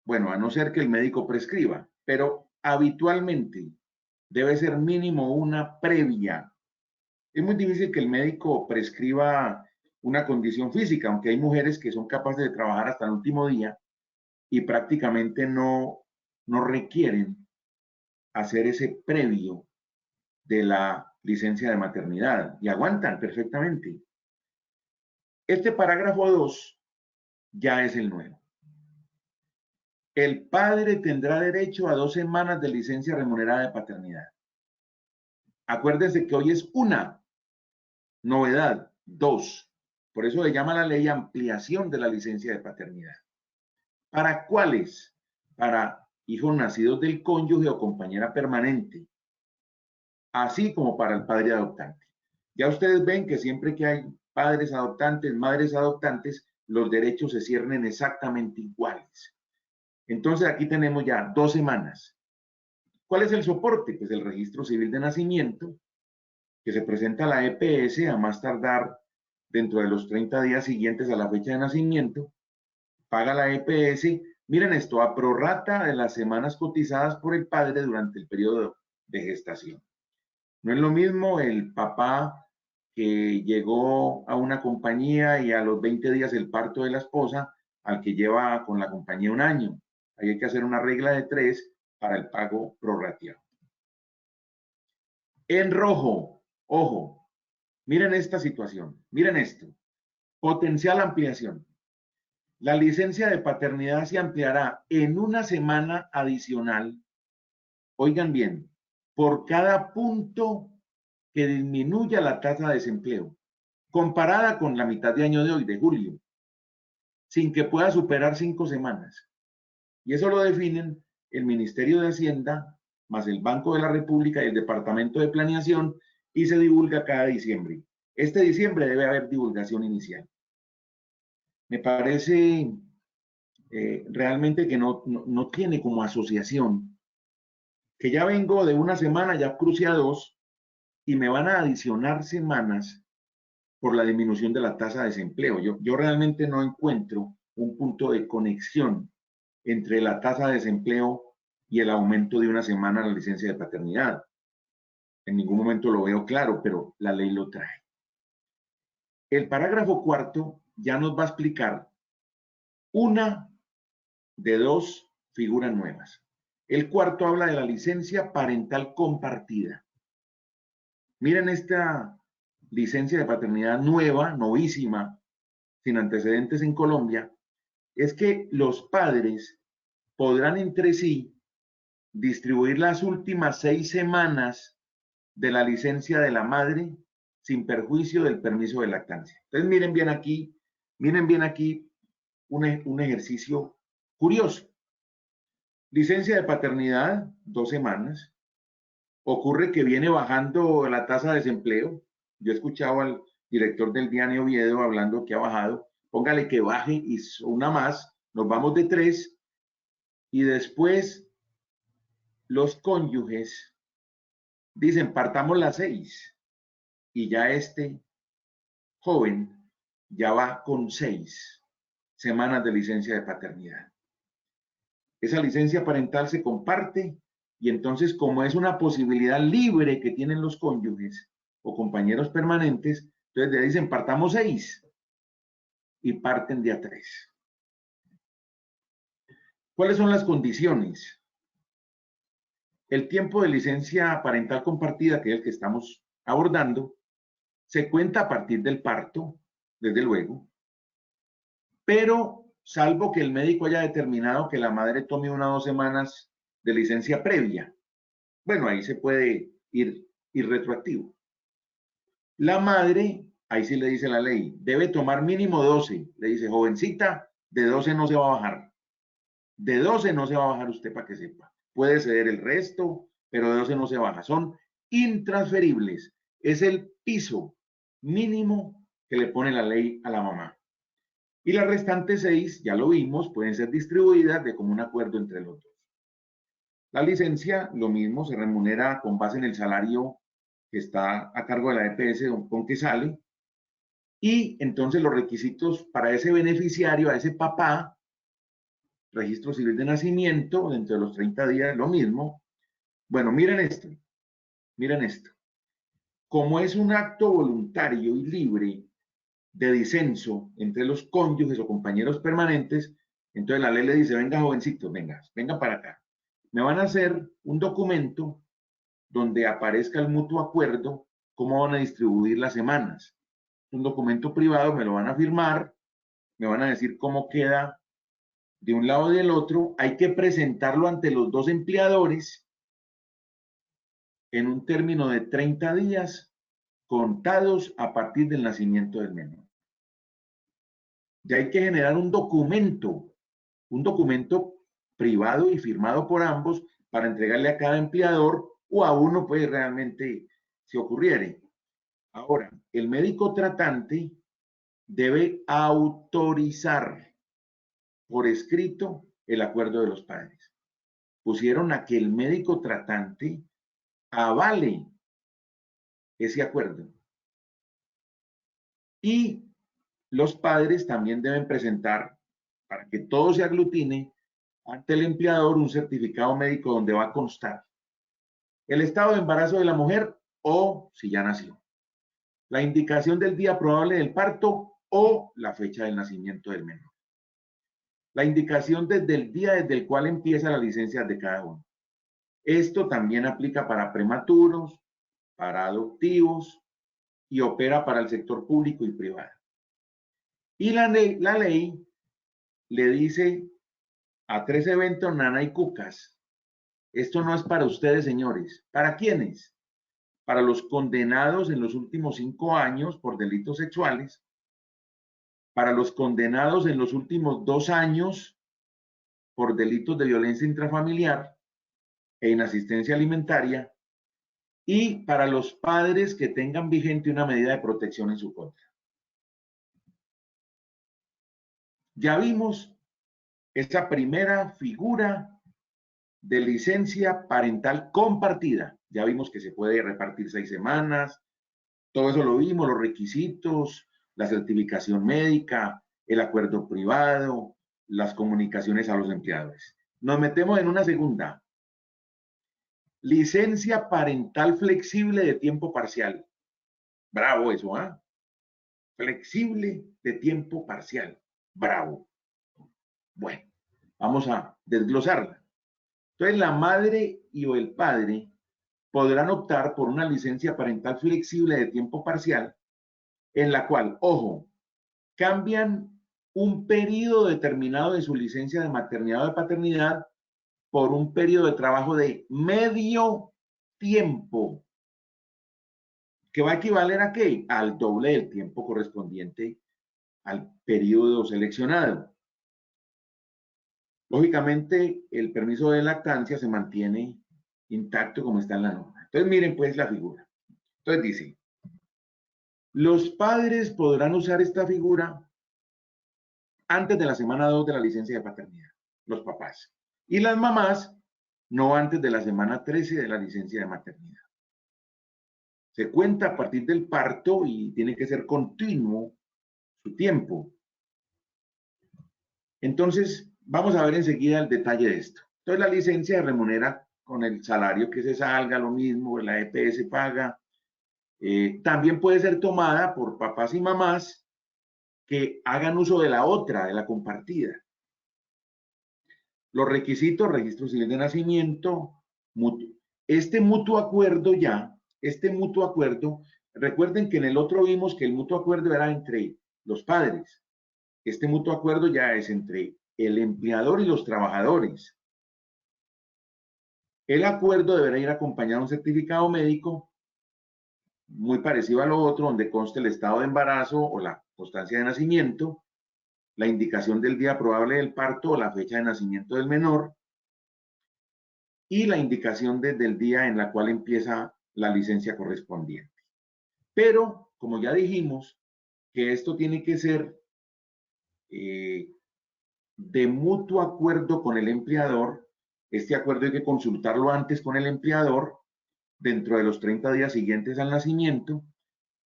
bueno, a no ser que el médico prescriba, pero habitualmente debe ser mínimo 1 previa. Es muy difícil que el médico prescriba una condición física, aunque hay mujeres que son capaces de trabajar hasta el último día y prácticamente no requieren hacer ese previo de la licencia de maternidad y aguantan perfectamente. Este parágrafo 2 ya es el nuevo. El padre tendrá derecho a 2 semanas de licencia remunerada de paternidad. Acuérdense que hoy es una novedad, 2. Por eso le llama la ley ampliación de la licencia de paternidad. ¿Para cuáles? Para hijos nacidos del cónyuge o compañera permanente, así como para el padre adoptante. Ya ustedes ven que siempre que hay padres adoptantes, madres adoptantes, los derechos se ciernen exactamente iguales. Entonces aquí tenemos ya 2 semanas. ¿Cuál es el soporte? Pues el registro civil de nacimiento, que se presenta a la EPS a más tardar dentro de los 30 días siguientes a la fecha de nacimiento, paga la EPS, miren esto, a prorrata de las semanas cotizadas por el padre durante el periodo de gestación. No es lo mismo el papá que llegó a una compañía y a los 20 días el parto de la esposa al que lleva con la compañía un año. Ahí hay que hacer una regla de 3 para el pago prorrateado. En rojo, ojo, miren esta situación, miren esto, potencial ampliación. La licencia de paternidad se ampliará en una semana adicional, oigan bien, por cada punto que disminuya la tasa de desempleo, comparada con la mitad de año de hoy, de julio, sin que pueda superar 5 semanas. Y eso lo definen el Ministerio de Hacienda, más el Banco de la República y el Departamento de Planeación, y se divulga cada diciembre. Este diciembre debe haber divulgación inicial. Me parece realmente que no tiene como asociación, que ya vengo de una semana, ya crucé a 2, y me van a adicionar semanas por la disminución de la tasa de desempleo. Yo realmente no encuentro un punto de conexión entre la tasa de desempleo y el aumento de una semana en la licencia de paternidad. En ningún momento lo veo claro, pero la ley lo trae. El parágrafo 4 ya nos va a explicar una de 2 figuras nuevas. El cuarto habla de la licencia parental compartida. Miren esta licencia de paternidad nueva, novísima, sin antecedentes en Colombia, es que los padres podrán entre sí distribuir las últimas 6 semanas de la licencia de la madre sin perjuicio del permiso de lactancia. Entonces miren bien aquí un ejercicio curioso. Licencia de paternidad, 2 semanas. Ocurre que viene bajando la tasa de desempleo. Yo he escuchado al director del Diario Oviedo hablando que ha bajado. Póngale que baje y una más, nos vamos de 3 y después los cónyuges dicen partamos las 6 y ya este joven ya va con 6 semanas de licencia de paternidad. Esa licencia parental se comparte y entonces como es una posibilidad libre que tienen los cónyuges o compañeros permanentes, entonces le dicen partamos 6 y parten de a 3. ¿Cuáles son las condiciones? El tiempo de licencia parental compartida, que es el que estamos abordando, se cuenta a partir del parto, desde luego, pero salvo que el médico haya determinado que la madre tome 1 o 2 semanas de licencia previa. Bueno, ahí se puede ir retroactivo. La madre, ahí sí le dice la ley, debe tomar mínimo 12. Le dice, jovencita, de 12 no se va a bajar. De 12 no se va a bajar usted para que sepa. Puede ceder el resto, pero de 12 no se baja. Son intransferibles. Es el piso mínimo que le pone la ley a la mamá. Y las restantes 6, ya lo vimos, pueden ser distribuidas de común acuerdo entre los dos. La licencia, lo mismo, se remunera con base en el salario que está a cargo de la EPS con que sale. Y entonces los requisitos para ese beneficiario, a ese papá, registro civil de nacimiento, dentro de los 30 días, lo mismo. Bueno, miren esto, miren esto. Como es un acto voluntario y libre de disenso entre los cónyuges o compañeros permanentes, entonces la ley le dice, venga jovencito, venga para acá. Me van a hacer un documento donde aparezca el mutuo acuerdo cómo van a distribuir las semanas. Un documento privado, me lo van a firmar, me van a decir cómo queda de un lado y del otro. Hay que presentarlo ante los dos empleadores en un término de 30 días contados a partir del nacimiento del menor. Ya hay que generar un documento privado y firmado por ambos para entregarle a cada empleador o a uno, pues realmente si ocurriere. Ahora, el médico tratante debe autorizar por escrito el acuerdo de los padres. Pusieron a que el médico tratante avale ese acuerdo. Y los padres también deben presentar, para que todo se aglutine, ante el empleador un certificado médico donde va a constar el estado de embarazo de la mujer o si ya nació, la indicación del día probable del parto o la fecha del nacimiento del menor, la indicación desde el día desde el cual empieza la licencia de cada uno. Esto también aplica para prematuros, para adoptivos y opera para el sector público y privado. Y la ley le dice a 3 eventos nana y cucas, esto no es para ustedes, señores. ¿Para quiénes? Para los condenados en los últimos 5 años por delitos sexuales, para los condenados en los últimos 2 años por delitos de violencia intrafamiliar e inasistencia alimentaria, y para los padres que tengan vigente una medida de protección en su contra. Ya vimos esa primera figura de licencia parental compartida. Ya vimos que se puede repartir 6 semanas, todo eso lo vimos, los requisitos, la certificación médica, el acuerdo privado, las comunicaciones a los empleadores. Nos metemos en una segunda. Licencia parental flexible de tiempo parcial. Bravo eso, ¿ah? Flexible de tiempo parcial. Bravo. Bueno, vamos a desglosarla. Entonces, la madre y o el padre podrán optar por una licencia parental flexible de tiempo parcial en la cual, ojo, cambian un periodo determinado de su licencia de maternidad o de paternidad por un periodo de trabajo de medio tiempo, que va a equivaler a qué? Al doble del tiempo correspondiente al periodo seleccionado. Lógicamente, el permiso de lactancia se mantiene intacto como está en la norma. Entonces, miren pues la figura. Entonces dice, los padres podrán usar esta figura antes de la semana 2 de la licencia de paternidad, los papás. Y las mamás, no antes de la semana 13 de la licencia de maternidad. Se cuenta a partir del parto y tiene que ser continuo su tiempo. Entonces, vamos a ver enseguida el detalle de esto. Entonces, la licencia se remunera con el salario que se salga, lo mismo, la EPS paga. También puede ser tomada por papás y mamás que hagan uso de la otra, de la compartida. Los requisitos, registro civil de nacimiento, mutuo. Este mutuo acuerdo, recuerden que en el otro vimos que el mutuo acuerdo era entre los padres. Este mutuo acuerdo ya es entre el empleador y los trabajadores. El acuerdo deberá ir acompañado de un certificado médico muy parecido a lo otro, donde conste el estado de embarazo o la constancia de nacimiento, la indicación del día probable del parto o la fecha de nacimiento del menor y la indicación desde el día en la cual empieza la licencia correspondiente. Pero, como ya dijimos, que esto tiene que ser de mutuo acuerdo con el empleador. Este acuerdo hay que consultarlo antes con el empleador. Dentro de los 30 días siguientes al nacimiento,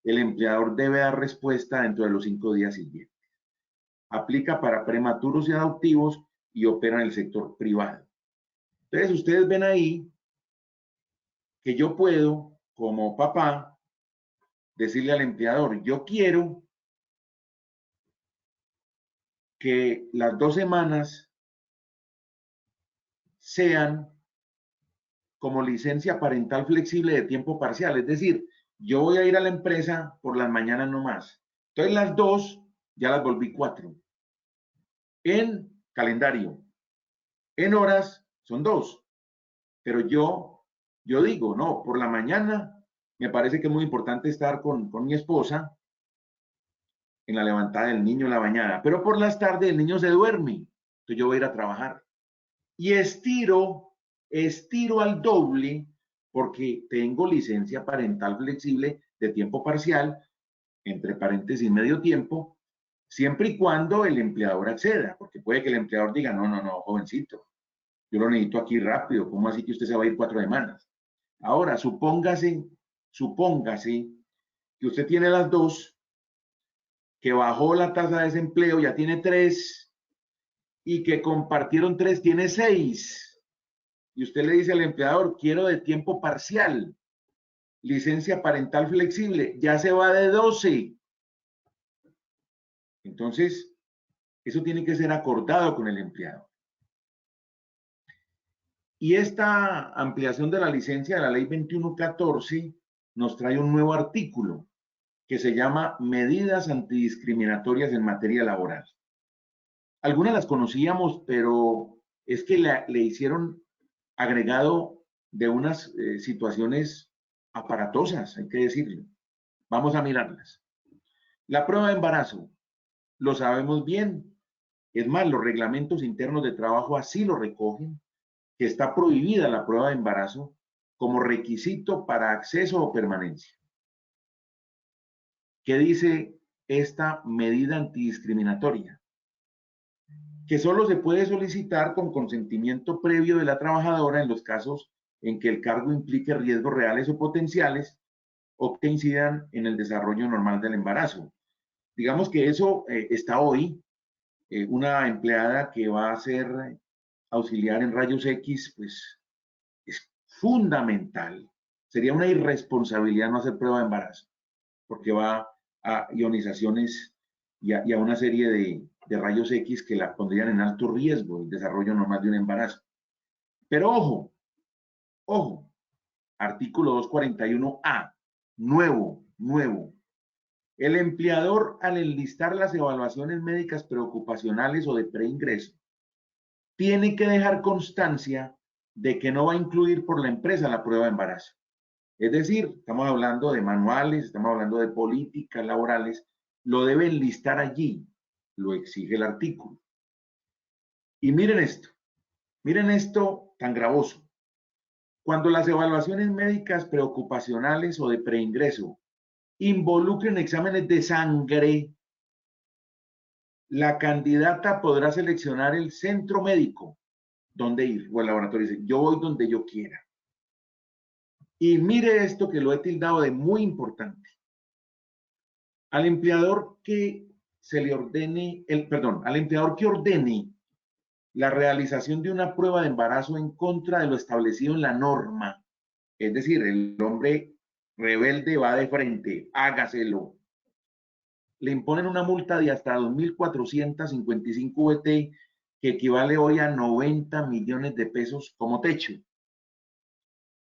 el empleador debe dar respuesta dentro de los 5 días siguientes. Aplica para prematuros y adoptivos y opera en el sector privado. Entonces, ustedes ven ahí que yo puedo, como papá, decirle al empleador, yo quiero que las 2 semanas sean como licencia parental flexible de tiempo parcial, es decir, yo voy a ir a la empresa por las mañanas nomás. Entonces las 2 ya las volví 4. En calendario, en horas son 2. Pero yo digo, no, por la mañana me parece que es muy importante estar con mi esposa en la levantada del niño, en la bañada. Pero por las tardes el niño se duerme. Entonces yo voy a ir a trabajar. Y estiro al doble porque tengo licencia parental flexible de tiempo parcial, entre paréntesis medio tiempo, siempre y cuando el empleador acceda, porque puede que el empleador diga, no, no, no, jovencito, yo lo necesito aquí rápido, ¿cómo así que usted se va a ir 4 semanas? Ahora, supóngase que usted tiene las 2, que bajó la tasa de desempleo, ya tiene 3, y que compartieron 3, tiene 6. Y usted le dice al empleador, quiero de tiempo parcial, licencia parental flexible, ya se va de 12. Entonces, eso tiene que ser acordado con el empleado. Y esta ampliación de la licencia de la ley 2114 nos trae un nuevo artículo que se llama Medidas antidiscriminatorias en materia laboral. Algunas las conocíamos, pero es que le hicieron agregado de unas situaciones aparatosas, hay que decirlo. Vamos a mirarlas. La prueba de embarazo, lo sabemos bien. Es más, los reglamentos internos de trabajo así lo recogen, que está prohibida la prueba de embarazo como requisito para acceso o permanencia. ¿Qué dice esta medida antidiscriminatoria? Que solo se puede solicitar con consentimiento previo de la trabajadora en los casos en que el cargo implique riesgos reales o potenciales o que incidan en el desarrollo normal del embarazo. Digamos que eso está hoy. Una empleada que va a ser auxiliar en rayos X, pues es fundamental. Sería una irresponsabilidad no hacer prueba de embarazo, porque va a ionizaciones y a una serie de rayos X que la pondrían en alto riesgo el desarrollo normal de un embarazo. Pero ojo, artículo 241A, nuevo. El empleador, al enlistar las evaluaciones médicas preocupacionales o de preingreso, tiene que dejar constancia de que no va a incluir por la empresa la prueba de embarazo. Es decir, estamos hablando de manuales, estamos hablando de políticas laborales, lo debe enlistar allí, lo exige el artículo. Y miren esto tan gravoso. Cuando las evaluaciones médicas preocupacionales o de preingreso involucren exámenes de sangre, la candidata podrá seleccionar el centro médico donde ir, o el laboratorio dice, yo voy donde yo quiera. Y mire esto que lo he tildado de muy importante. Al empleador que se le ordene, al empleador que ordene la realización de una prueba de embarazo en contra de lo establecido en la norma, es decir, el hombre rebelde va de frente, hágaselo, le imponen una multa de hasta 2.455 VT, que equivale hoy a 90 millones de pesos como techo.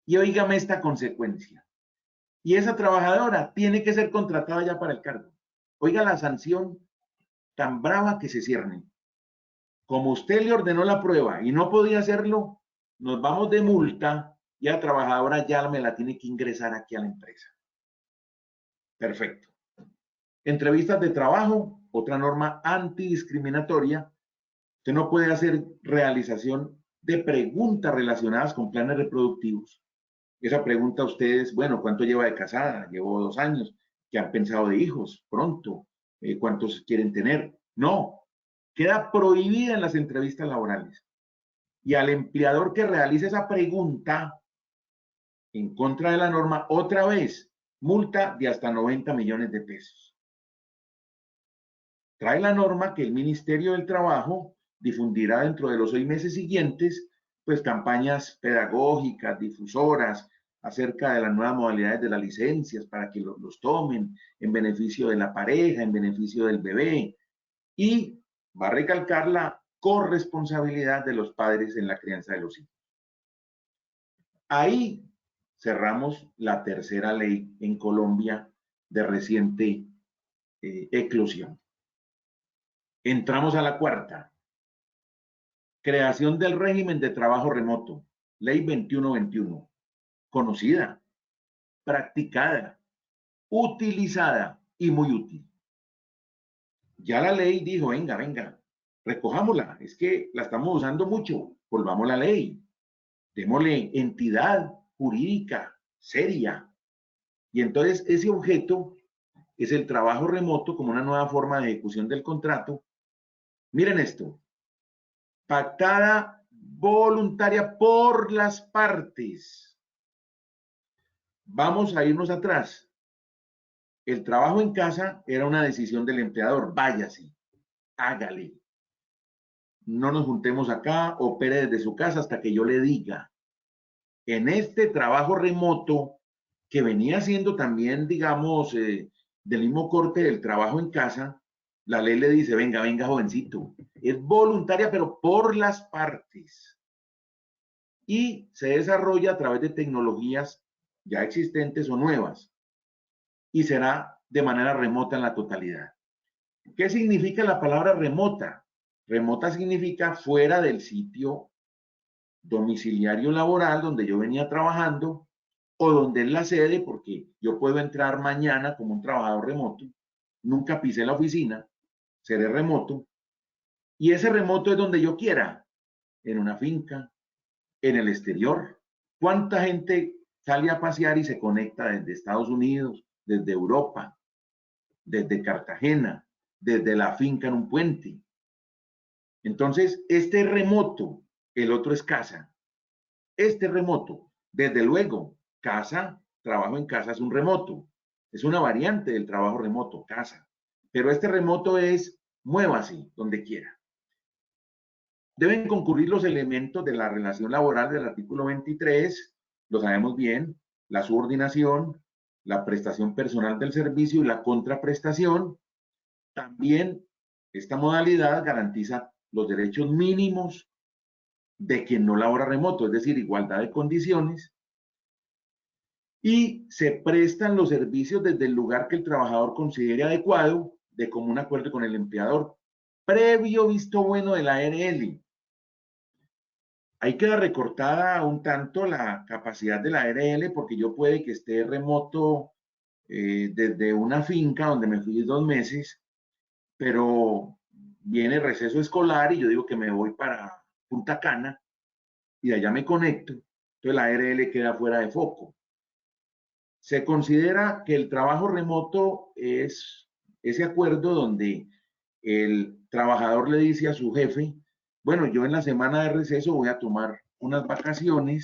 Y óigame esta consecuencia. Y esa trabajadora tiene que ser contratada ya para el cargo. Oiga la sanción tan brava que se cierne. Como usted le ordenó la prueba y no podía hacerlo, nos vamos de multa y la trabajadora ya me la tiene que ingresar aquí a la empresa. Perfecto. Entrevistas de trabajo, otra norma antidiscriminatoria. Usted no puede hacer realización de preguntas relacionadas con planes reproductivos. Esa pregunta a ustedes, bueno, ¿cuánto lleva de casada? Llevo 2 años. ¿Qué han pensado de hijos? Pronto. ¿Cuántos quieren tener? No. Queda prohibida en las entrevistas laborales. Y al empleador que realice esa pregunta en contra de la norma, otra vez, multa de hasta 90 millones de pesos. Trae la norma que el Ministerio del Trabajo difundirá dentro de los 6 meses siguientes, pues campañas pedagógicas, difusoras, acerca de las nuevas modalidades de las licencias para que los tomen en beneficio de la pareja, en beneficio del bebé. Y va a recalcar la corresponsabilidad de los padres en la crianza de los hijos. Ahí cerramos la tercera ley en Colombia de reciente eclosión. Entramos a la cuarta. Creación del régimen de trabajo remoto, ley 2121, conocida, practicada, utilizada y muy útil. Ya la ley dijo, venga, venga, recojámosla, es que la estamos usando mucho, volvamos a la ley, démosle entidad jurídica seria. Y entonces ese objeto es el trabajo remoto como una nueva forma de ejecución del contrato. Miren esto, pactada voluntaria por las partes. Vamos a irnos atrás. El trabajo en casa era una decisión del empleador, váyase, hágale. No nos juntemos acá, opere desde su casa hasta que yo le diga. En este trabajo remoto, que venía siendo también, digamos, del mismo corte del trabajo en casa, la ley le dice, venga, venga, jovencito, es voluntaria, pero por las partes. Y se desarrolla a través de tecnologías ya existentes o nuevas. Y será de manera remota en la totalidad. ¿Qué significa la palabra remota? Remota significa fuera del sitio domiciliario laboral donde yo venía trabajando o donde es la sede, porque yo puedo entrar mañana como un trabajador remoto, nunca pisé la oficina, seré remoto, y ese remoto es donde yo quiera, en una finca, en el exterior. ¿Cuánta gente sale a pasear y se conecta desde Estados Unidos, desde Europa, desde Cartagena, desde la finca en un puente? Entonces, este remoto, el otro es casa. Este remoto, desde luego, casa, trabajo en casa es un remoto. Es una variante del trabajo remoto, casa. Pero este remoto es muévase donde quiera. Deben concurrir los elementos de la relación laboral del artículo 23, lo sabemos bien, la subordinación, la prestación personal del servicio y la contraprestación. También esta modalidad garantiza los derechos mínimos de quien no labora remoto, es decir, igualdad de condiciones, y se prestan los servicios desde el lugar que el trabajador considere adecuado, de común acuerdo con el empleador, previo visto bueno de la ARL. Ahí queda recortada un tanto la capacidad de la ARL porque yo puede que esté remoto desde una finca donde me fui 2 meses, pero viene receso escolar y yo digo que me voy para Punta Cana y de allá me conecto, entonces la ARL queda fuera de foco. Se considera que el trabajo remoto es ese acuerdo donde el trabajador le dice a su jefe, bueno, yo en la semana de receso voy a tomar unas vacaciones,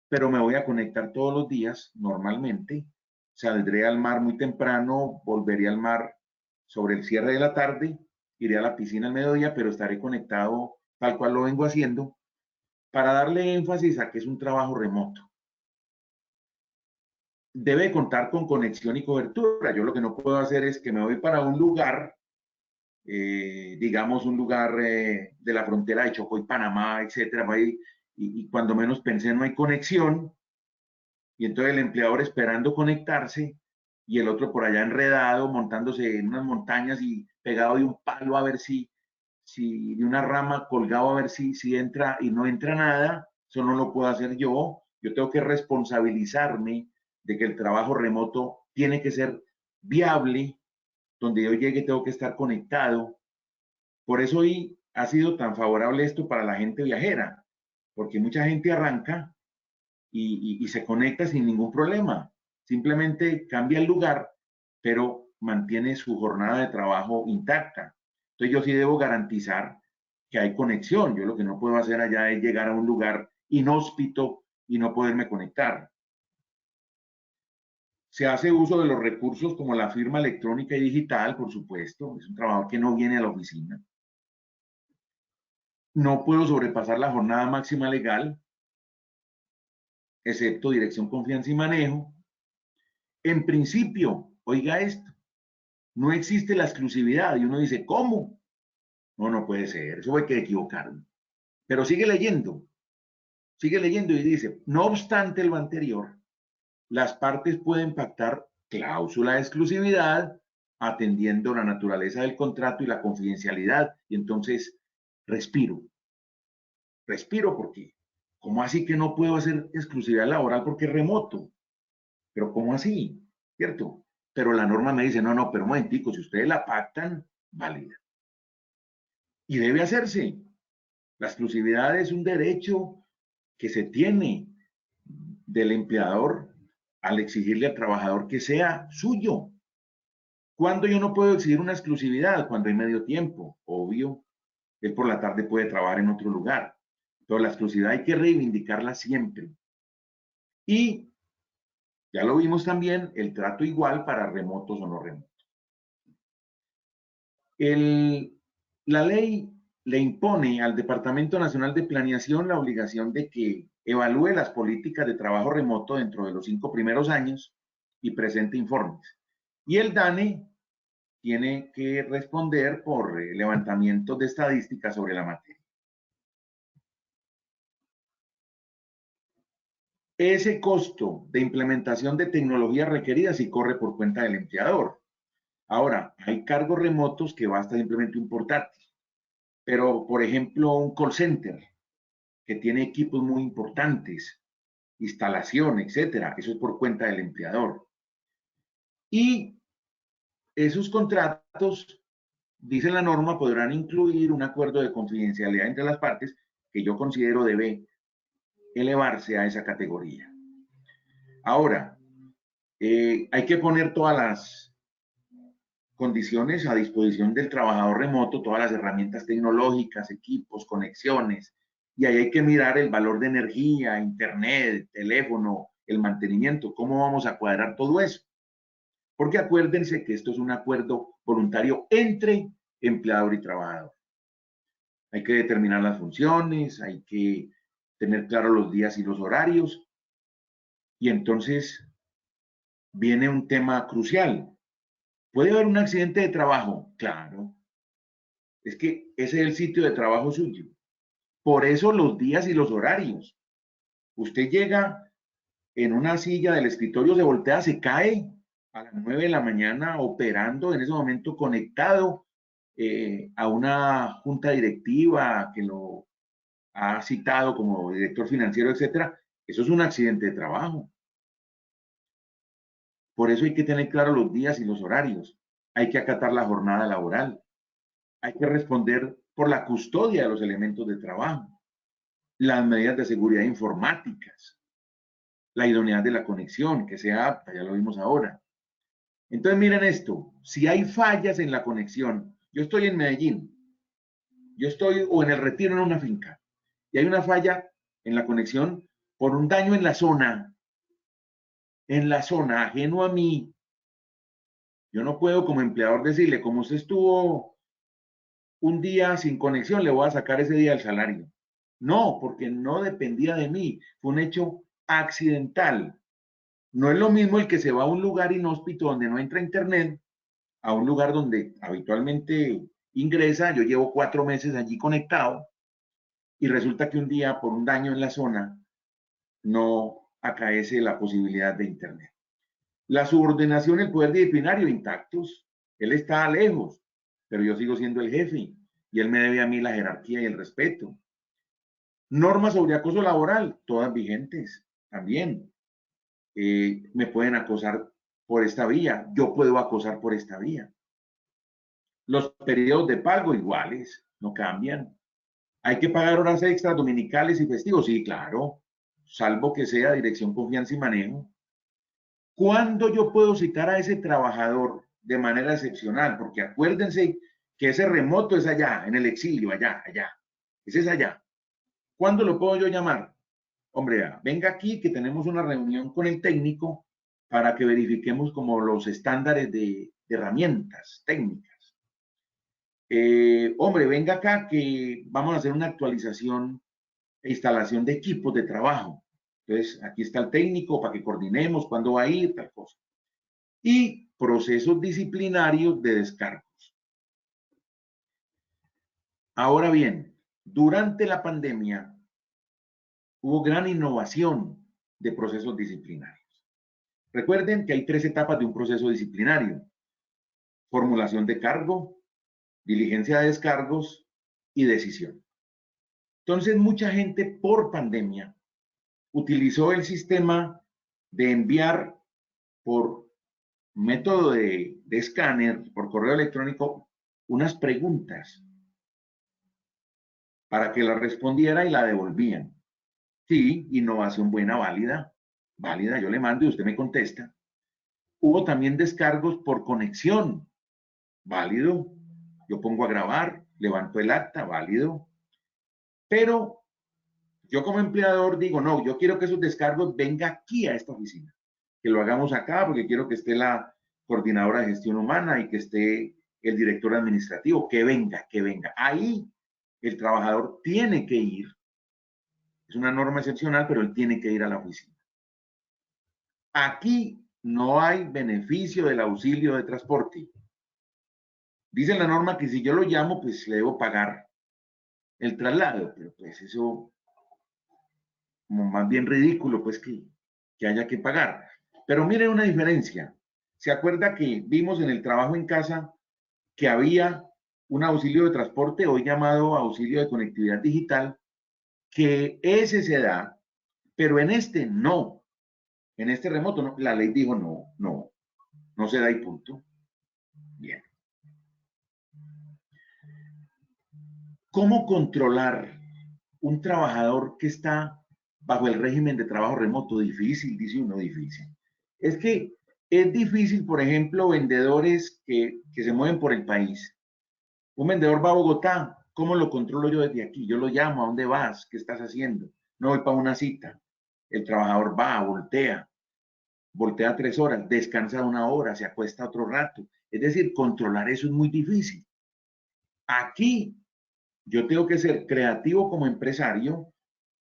pero me voy a conectar todos los días normalmente. Saldré al mar muy temprano, volveré al mar sobre el cierre de la tarde, iré a la piscina al mediodía, pero estaré conectado tal cual lo vengo haciendo para darle énfasis a que es un trabajo remoto. Debe contar con conexión y cobertura. Yo lo que no puedo hacer es que me voy para un lugar, digamos un lugar de la frontera de Chocó y Panamá, etcétera, y cuando menos pensé no hay conexión, y entonces el empleador esperando conectarse y el otro por allá enredado, montándose en unas montañas y pegado de un palo a ver si de una rama colgado a ver si entra y no entra nada. Eso no lo puedo hacer yo. Yo tengo que responsabilizarme de que el trabajo remoto tiene que ser viable, donde yo llegue tengo que estar conectado. Por eso hoy ha sido tan favorable esto para la gente viajera, porque mucha gente arranca y se conecta sin ningún problema. Simplemente cambia el lugar, pero mantiene su jornada de trabajo intacta. Entonces yo sí debo garantizar que hay conexión. Yo lo que no puedo hacer allá es llegar a un lugar inhóspito y no poderme conectar. Se hace uso de los recursos como la firma electrónica y digital, por supuesto. Es un trabajador que no viene a la oficina. No puedo sobrepasar la jornada máxima legal, excepto dirección, confianza y manejo. En principio, oiga esto, no existe la exclusividad. Y uno dice, ¿cómo? No, no puede ser. Eso hay que equivocarme. Pero sigue leyendo y dice, no obstante lo anterior, las partes pueden pactar cláusula de exclusividad atendiendo la naturaleza del contrato y la confidencialidad. Y entonces respiro porque, ¿cómo así que no puedo hacer exclusividad laboral porque es remoto? Pero ¿cómo así? ¿Cierto? Pero la norma me dice, no, no, pero un momentico, si ustedes la pactan, válida. Y debe hacerse. La exclusividad es un derecho que se tiene del empleador al exigirle al trabajador que sea suyo. ¿Cuándo yo no puedo exigir una exclusividad? Cuando hay medio tiempo, obvio. Él por la tarde puede trabajar en otro lugar. Pero la exclusividad hay que reivindicarla siempre. Y ya lo vimos también, el trato igual para remotos o no remotos. La ley le impone al Departamento Nacional de Planeación la obligación de que evalúe las políticas de trabajo remoto dentro de los 5 primeros años y presente informes. Y el DANE tiene que responder por levantamientos de estadísticas sobre la materia. Ese costo de implementación de tecnologías requeridas sí corre por cuenta del empleador. Ahora, hay cargos remotos que basta simplemente un portátil, pero por ejemplo un call center que tiene equipos muy importantes, instalación, etcétera, eso es por cuenta del empleador. Y esos contratos, dice la norma, podrán incluir un acuerdo de confidencialidad entre las partes que yo considero debe elevarse a esa categoría. Ahora, hay que poner todas las condiciones a disposición del trabajador remoto, todas las herramientas tecnológicas, equipos, conexiones, y ahí hay que mirar el valor de energía, internet, teléfono, el mantenimiento, cómo vamos a cuadrar todo eso. Porque acuérdense que esto es un acuerdo voluntario entre empleador y trabajador. Hay que determinar las funciones, hay que tener claros los días y los horarios, y entonces viene un tema crucial. ¿Puede haber un accidente de trabajo? Claro, es que ese es el sitio de trabajo suyo. Por eso los días y los horarios. Usted llega en una silla del escritorio, se voltea, se cae a las 9 de la mañana operando, en ese momento conectado a una junta directiva que lo ha citado como director financiero, etcétera. Eso es un accidente de trabajo. Por eso hay que tener claro los días y los horarios. Hay que acatar la jornada laboral. Hay que responder por la custodia de los elementos de trabajo, las medidas de seguridad informáticas, la idoneidad de la conexión, que sea apta, ya lo vimos ahora. Entonces miren esto, si hay fallas en la conexión, yo estoy en Medellín, yo estoy o en el Retiro en una finca, y hay una falla en la conexión por un daño en la zona ajeno a mí, yo no puedo como empleador decirle, como usted estuvo un día sin conexión, le voy a sacar ese día el salario. No, porque no dependía de mí, fue un hecho accidental. No es lo mismo el que se va a un lugar inhóspito donde no entra internet, a un lugar donde habitualmente ingresa. Yo llevo 4 meses allí conectado y resulta que un día por un daño en la zona no acaece la posibilidad de internet. La subordinación, el poder disciplinario intactos. Él está lejos, pero yo sigo siendo el jefe y él me debe a mí la jerarquía y el respeto. Normas sobre acoso laboral, todas vigentes también. Me pueden acosar por esta vía, yo puedo acosar por esta vía. Los periodos de pago iguales, no cambian. Hay que pagar horas extras dominicales y festivos, sí, claro, salvo que sea dirección, confianza y manejo. ¿Cuándo yo puedo citar a ese trabajador de manera excepcional? Porque acuérdense que ese remoto es allá, en el exilio, allá. Ese es allá. ¿Cuándo lo puedo yo llamar? Hombre, venga aquí que tenemos una reunión con el técnico para que verifiquemos como los estándares de herramientas técnicas. Hombre, venga acá que vamos a hacer una actualización e instalación de equipos de trabajo. Entonces, aquí está el técnico para que coordinemos cuándo va a ir, tal cosa. Y procesos disciplinarios de descargos. Ahora bien, durante la pandemia hubo gran innovación de procesos disciplinarios. Recuerden que hay 3 etapas de un proceso disciplinario: formulación de cargo, diligencia de descargos y decisión. Entonces, mucha gente por pandemia utilizó el sistema de enviar por método de escáner, por correo electrónico, unas preguntas para que la respondiera y la devolvían. Sí, innovación buena, válida, válida, yo le mando y usted me contesta. Hubo también descargos por conexión, válido, yo pongo a grabar, levanto el acta, válido, pero yo como empleador digo, no, yo quiero que esos descargos vengan aquí a esta oficina, que lo hagamos acá porque quiero que esté la coordinadora de gestión humana y que esté el director administrativo, que venga, que venga. Ahí el trabajador tiene que ir, es una norma excepcional, pero él tiene que ir a la oficina. Aquí no hay beneficio del auxilio de transporte. Dice la norma que si yo lo llamo, pues le debo pagar el traslado, pero pues eso como más bien ridículo, pues que haya que pagar. Pero miren una diferencia. ¿Se acuerda que vimos en el trabajo en casa que había un auxilio de transporte, hoy llamado auxilio de conectividad digital, que ese se da, pero en este no, en este remoto no? La ley dijo no, no, no se da y punto. Bien. ¿Cómo controlar un trabajador que está bajo el régimen de trabajo remoto? Difícil, dice uno, difícil. Es que es difícil, por ejemplo, vendedores que se mueven por el país. Un vendedor va a Bogotá, ¿cómo lo controlo yo desde aquí? Yo lo llamo, ¿a dónde vas? ¿Qué estás haciendo? No voy para una cita. El trabajador va, voltea 3 horas, descansa 1 hora, se acuesta otro rato. Es decir, controlar eso es muy difícil. Aquí yo tengo que ser creativo como empresario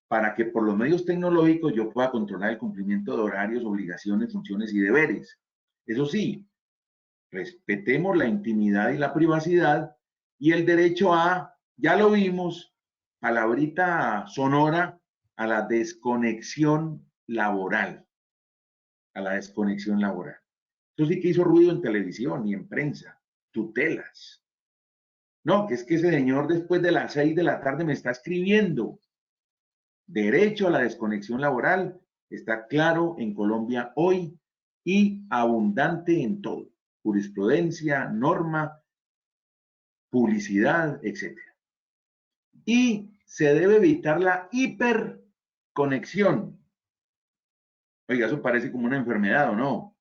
para que por los medios tecnológicos yo pueda controlar el cumplimiento de horarios, obligaciones, funciones y deberes. Eso sí, respetemos la intimidad y la privacidad y el derecho a, ya lo vimos, palabrita sonora, a la desconexión laboral, a la desconexión laboral. Eso sí que hizo ruido en televisión y en prensa, tutelas. No, que es que ese señor después de las 6 de la tarde me está escribiendo. Derecho a la desconexión laboral está claro en Colombia hoy y abundante en todo. Jurisprudencia, norma, publicidad, etcétera. Y se debe evitar la hiperconexión. Oiga, eso parece como una enfermedad, ¿o no?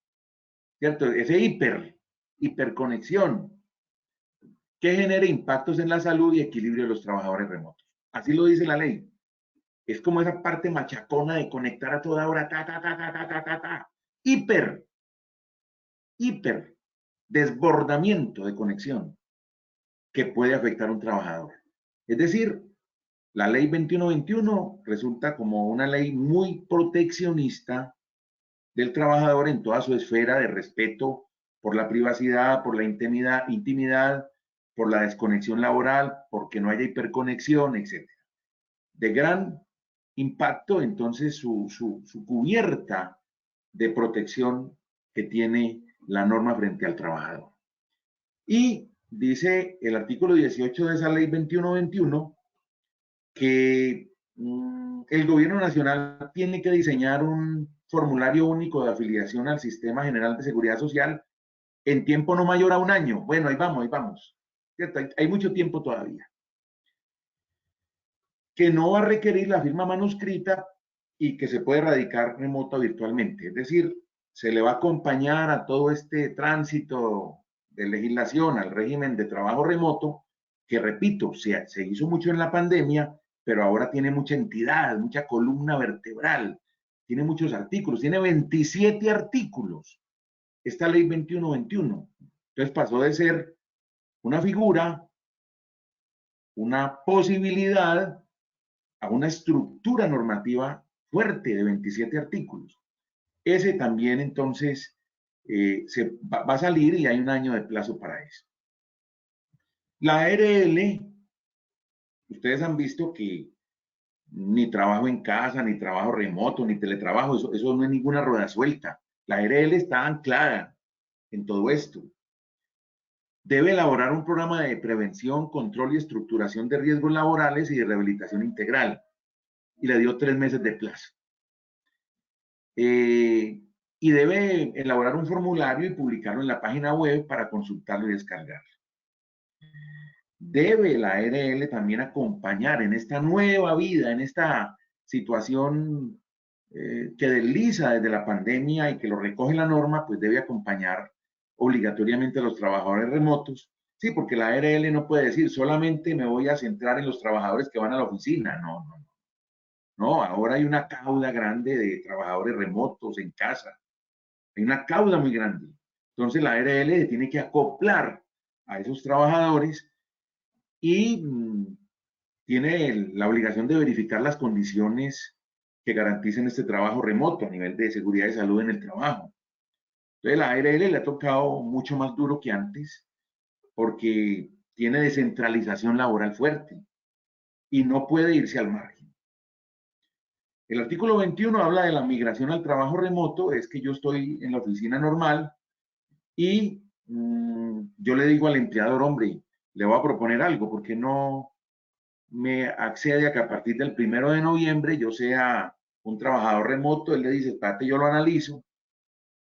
¿Cierto? Ese hiperconexión, que genere impactos en la salud y equilibrio de los trabajadores remotos. Así lo dice la ley. Es como esa parte machacona de conectar a toda hora, hiper, hiper, desbordamiento de conexión que puede afectar a un trabajador. Es decir, la ley 2121 resulta como una ley muy proteccionista del trabajador en toda su esfera de respeto por la privacidad, por la intimidad, por la desconexión laboral, porque no haya hiperconexión, etc. De gran impacto, entonces, su cubierta de protección que tiene la norma frente al trabajador. Y dice el artículo 18 de esa ley 2121 que el gobierno nacional tiene que diseñar un formulario único de afiliación al Sistema General de Seguridad Social en tiempo no mayor a 1 año. Bueno, ahí vamos, ahí vamos. ¿Cierto? Hay mucho tiempo todavía. Que no va a requerir la firma manuscrita y que se puede radicar remota virtualmente. Es decir, se le va a acompañar a todo este tránsito de legislación al régimen de trabajo remoto, que repito, se hizo mucho en la pandemia, pero ahora tiene mucha entidad, mucha columna vertebral, tiene muchos artículos, tiene 27 artículos, esta ley 2121. Entonces pasó de ser una figura, una posibilidad, a una estructura normativa fuerte de 27 artículos. Ese también entonces va a salir y hay 1 año de plazo para eso. La ARL, ustedes han visto que ni trabajo en casa, ni trabajo remoto, ni teletrabajo, eso no es ninguna rueda suelta. La ARL está anclada en todo esto. Debe elaborar un programa de prevención, control y estructuración de riesgos laborales y de rehabilitación integral. Y le dio 3 meses de plazo. Y debe elaborar un formulario y publicarlo en la página web para consultarlo y descargarlo. Debe la ARL también acompañar en esta nueva vida, en esta situación que desliza desde la pandemia y que lo recoge la norma, pues debe acompañar obligatoriamente a los trabajadores remotos. Sí, porque la ARL no puede decir solamente me voy a centrar en los trabajadores que van a la oficina. No, no, no. Ahora hay una cauda grande de trabajadores remotos en casa. Hay una cauda muy grande. Entonces la ARL tiene que acoplar a esos trabajadores y tiene la obligación de verificar las condiciones que garanticen este trabajo remoto a nivel de seguridad y salud en el trabajo. Entonces la ARL le ha tocado mucho más duro que antes porque tiene descentralización laboral fuerte y no puede irse al margen. El artículo 21 habla de la migración al trabajo remoto, es que yo estoy en la oficina normal y yo le digo al empleador, hombre, le voy a proponer algo, porque no me accede a que a partir del 1 de noviembre yo sea un trabajador remoto? Él le dice, espérate, yo lo analizo.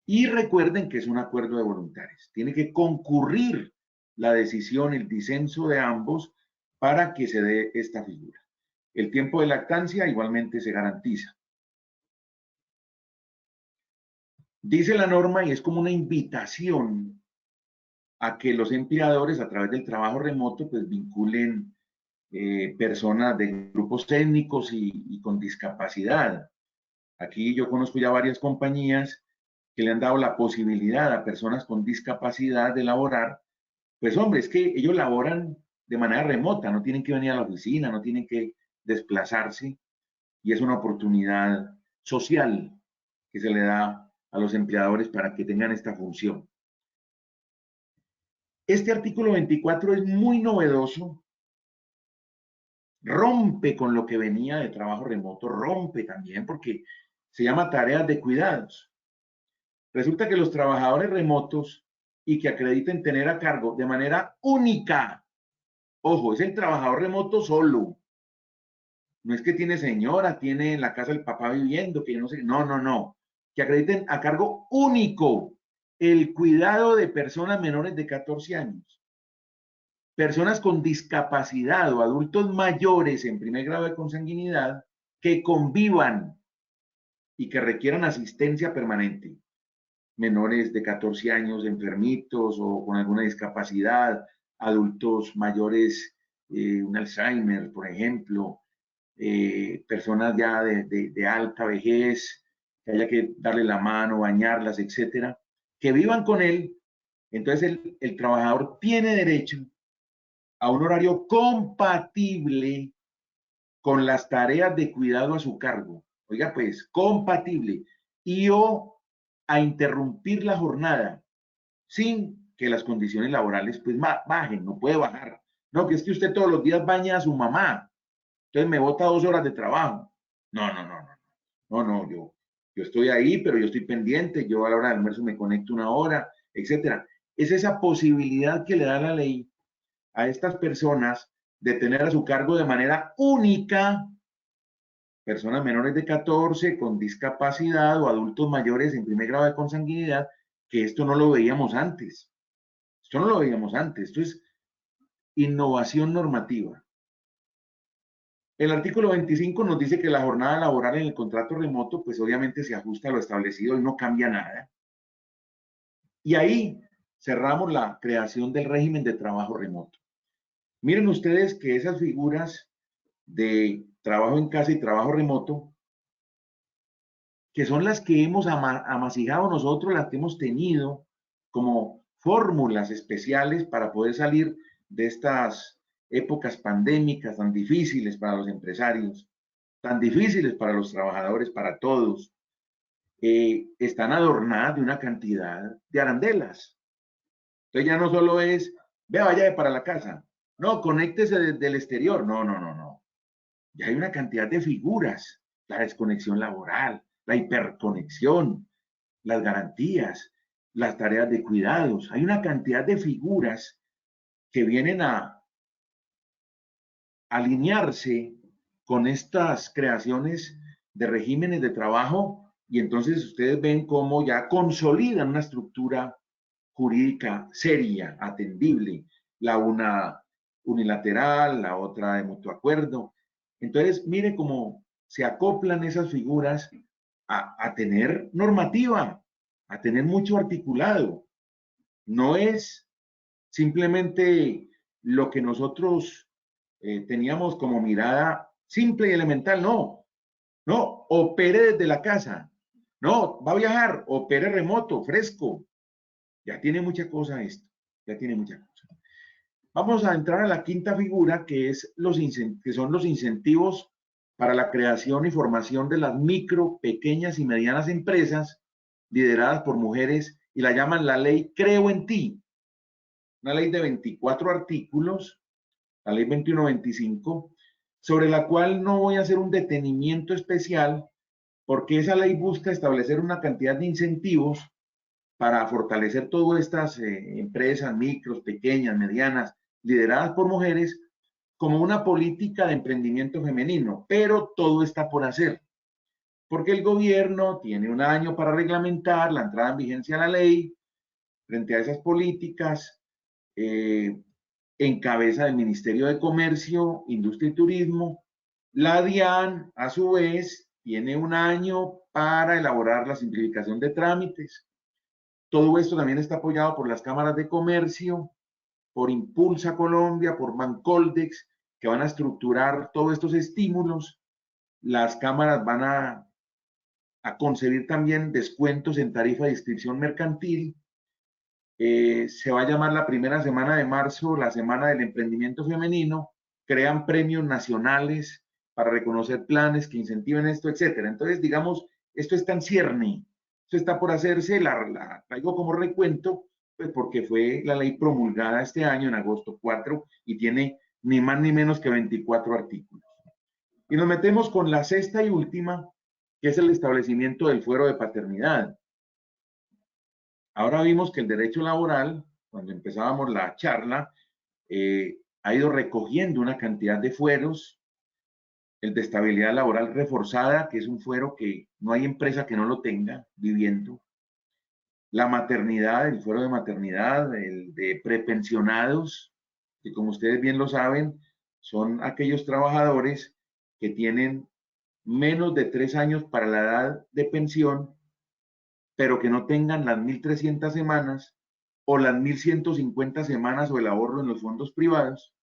Y recuerden que es un acuerdo de voluntarios. Tiene que concurrir la decisión, el disenso de ambos para que se dé esta figura. El tiempo de lactancia igualmente se garantiza. Dice la norma, y es como una invitación a que los empleadores a través del trabajo remoto pues vinculen personas de grupos étnicos y con discapacidad. Aquí yo conozco ya varias compañías que le han dado la posibilidad a personas con discapacidad de laborar. Pues hombre, es que ellos laboran de manera remota, no tienen que venir a la oficina, no tienen que desplazarse, y es una oportunidad social que se le da a los empleadores para que tengan esta función. Este artículo 24 es muy novedoso, rompe con lo que venía de trabajo remoto, rompe también porque se llama tareas de cuidados. Resulta que los trabajadores remotos y que acrediten tener a cargo de manera única, ojo, es el trabajador remoto solo, no es que tiene señora, tiene en la casa el papá viviendo, que yo no sé, no, no, no, que acrediten a cargo único el cuidado de personas menores de 14 años, personas con discapacidad o adultos mayores en primer grado de consanguinidad que convivan y que requieran asistencia permanente. Menores de 14 años enfermitos o con alguna discapacidad, adultos mayores, un Alzheimer, por ejemplo, personas ya de alta vejez, que haya que darle la mano, bañarlas, etcétera, que vivan con él. Entonces el trabajador tiene derecho a un horario compatible con las tareas de cuidado a su cargo. Oiga, pues, compatible. Y o a interrumpir la jornada sin que las condiciones laborales pues bajen, no puede bajar. No, que es que usted todos los días baña a su mamá, entonces me bota 2 horas de trabajo. No, no, no, no, no, no, yo estoy ahí, pero yo estoy pendiente, yo a la hora del almuerzo me conecto 1 hora, etcétera. Es esa posibilidad que le da la ley a estas personas de tener a su cargo de manera única personas menores de 14 con discapacidad o adultos mayores en primer grado de consanguinidad, que esto no lo veíamos antes. Esto no lo veíamos antes. Esto es innovación normativa. El artículo 25 nos dice que la jornada laboral en el contrato remoto, pues obviamente se ajusta a lo establecido y no cambia nada. Y ahí cerramos la creación del régimen de trabajo remoto. Miren ustedes que esas figuras de trabajo en casa y trabajo remoto, que son las que hemos amasijado nosotros, las que hemos tenido como fórmulas especiales para poder salir de estas épocas pandémicas tan difíciles para los empresarios, tan difíciles para los trabajadores, para todos, están adornadas de una cantidad de arandelas. Entonces ya no solo es, vea, vaya para la casa, no, conéctese desde el exterior, no, no, no, no. Ya hay una cantidad de figuras, la desconexión laboral, la hiperconexión, las garantías, las tareas de cuidados. Hay una cantidad de figuras que vienen a alinearse con estas creaciones de regímenes de trabajo y entonces ustedes ven cómo ya consolidan una estructura jurídica seria, atendible, la una unilateral, la otra de mutuo acuerdo. Entonces, mire cómo se acoplan esas figuras a tener normativa, a tener mucho articulado. No es simplemente lo que nosotros teníamos como mirada simple y elemental, no, no, opere desde la casa, no, va a viajar, opere remoto, fresco, ya tiene mucha cosa esto, ya tiene mucha cosa. Vamos a entrar a la quinta figura, que, que son los incentivos para la creación y formación de las micro, pequeñas y medianas empresas lideradas por mujeres y la llaman la ley Creo en Ti, una ley de 24 artículos, la ley 2125, sobre la cual no voy a hacer un detenimiento especial porque esa ley busca establecer una cantidad de incentivos para fortalecer todas estas empresas micros, pequeñas, medianas, lideradas por mujeres, como una política de emprendimiento femenino, pero todo está por hacer, porque el gobierno tiene un año para reglamentar la entrada en vigencia de la ley frente a esas políticas, en cabeza del Ministerio de Comercio, Industria y Turismo. La DIAN, a su vez, tiene un año para elaborar la simplificación de trámites. Todo esto también está apoyado por las cámaras de comercio, por Impulsa Colombia, por Bancoldex, que van a estructurar todos estos estímulos. Las cámaras van a concebir también descuentos en tarifa de inscripción mercantil. Se va a llamar la primera semana de marzo la Semana del Emprendimiento Femenino. Crean premios nacionales para reconocer planes que incentiven esto, etcétera. Entonces, digamos, esto está en cierne. Esto está por hacerse, la traigo como recuento, pues porque fue la ley promulgada este año, en agosto 4, y tiene ni más ni menos que 24 artículos. Y nos metemos con la sexta y última, que es el establecimiento del fuero de paternidad. Ahora vimos que el derecho laboral, cuando empezábamos la charla, ha ido recogiendo una cantidad de fueros, el de estabilidad laboral reforzada, que es un fuero que no hay empresa que no lo tenga viviendo, la maternidad, el fuero de maternidad, el de prepensionados, que como ustedes bien lo saben, son aquellos trabajadores que tienen menos de 3 años para la edad de pensión, pero que no tengan las 1.300 semanas o las 1.150 semanas o el ahorro en los fondos privados.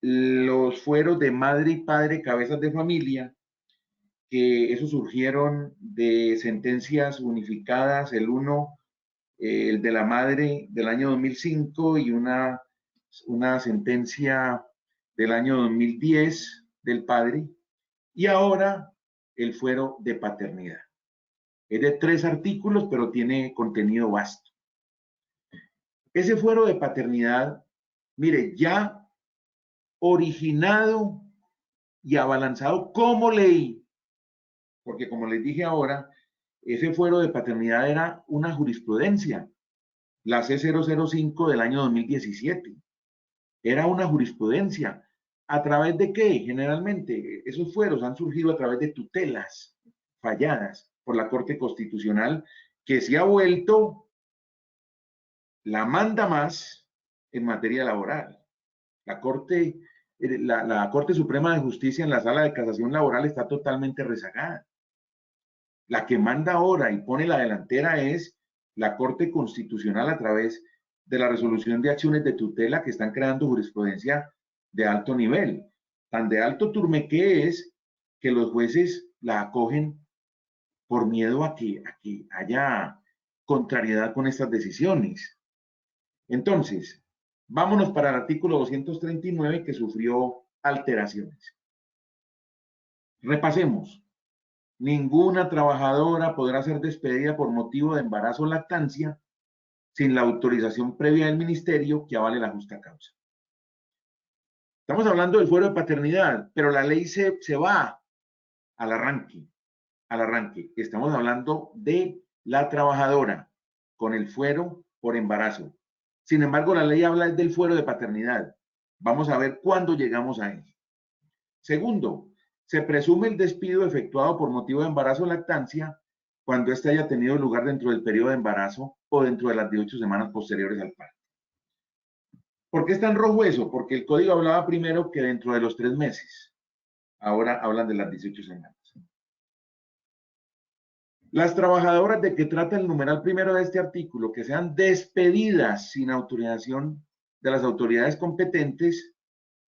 Los fueros de madre y padre, cabezas de familia, que esos surgieron de sentencias unificadas, el uno, el de la madre del año 2005 y una sentencia del año 2010 del padre, y ahora el fuero de paternidad. Es de 3 artículos, pero tiene contenido vasto. Ese fuero de paternidad, mire, ya originado y abalanzado como ley, porque como les dije ahora, ese fuero de paternidad era una jurisprudencia, la C005 del año 2017. Era una jurisprudencia. ¿A través de qué? Generalmente esos fueros han surgido a través de tutelas falladas por la Corte Constitucional, que se ha vuelto la manda más en materia laboral. La Corte Suprema de Justicia en la Sala de Casación Laboral está totalmente rezagada. La que manda ahora y pone la delantera es la Corte Constitucional a través de la resolución de acciones de tutela que están creando jurisprudencia de alto nivel. Tan de alto turmeque es que los jueces la acogen por miedo a que haya contrariedad con estas decisiones. Entonces, vámonos para el artículo 239 que sufrió alteraciones. Repasemos. Ninguna trabajadora podrá ser despedida por motivo de embarazo o lactancia sin la autorización previa del ministerio que avale la justa causa. Estamos hablando del fuero de paternidad, pero la ley se va al arranque. al arranque. Estamos hablando de la trabajadora con el fuero por embarazo. Sin embargo, la ley habla del fuero de paternidad. Vamos a ver cuándo llegamos a él. Segundo, se presume el despido efectuado por motivo de embarazo o lactancia cuando éste haya tenido lugar dentro del periodo de embarazo o dentro de las 18 semanas posteriores al parto. ¿Por qué está en rojo eso? Porque el código hablaba primero que dentro de los 3 meses. Ahora hablan de las 18 semanas. Las trabajadoras de que trata el numeral primero de este artículo, que sean despedidas sin autorización de las autoridades competentes,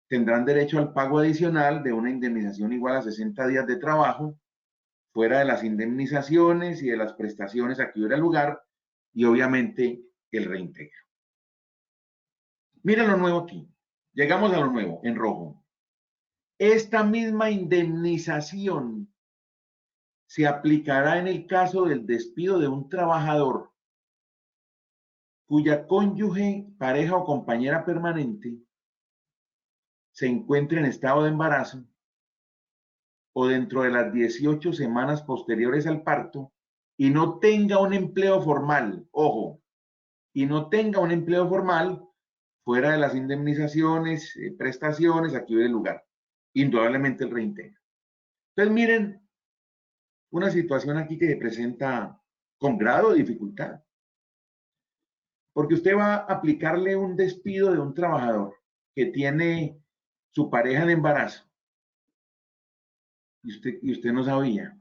tendrán derecho al pago adicional de una indemnización igual a 60 días de trabajo, fuera de las indemnizaciones y de las prestaciones a que hubiera lugar, y obviamente el reintegro. Miren lo nuevo aquí. Llegamos a lo nuevo, en rojo. Esta misma indemnización se aplicará en el caso del despido de un trabajador cuya cónyuge, pareja o compañera permanente se encuentre en estado de embarazo o dentro de las 18 semanas posteriores al parto y no tenga un empleo formal, ojo, y no tenga un empleo formal fuera de las indemnizaciones, prestaciones, aquí hubiera lugar. Indudablemente el reintegro. Entonces miren una situación aquí que se presenta con grado de dificultad. Porque usted va a aplicarle un despido de un trabajador que tiene su pareja en embarazo y usted no sabía.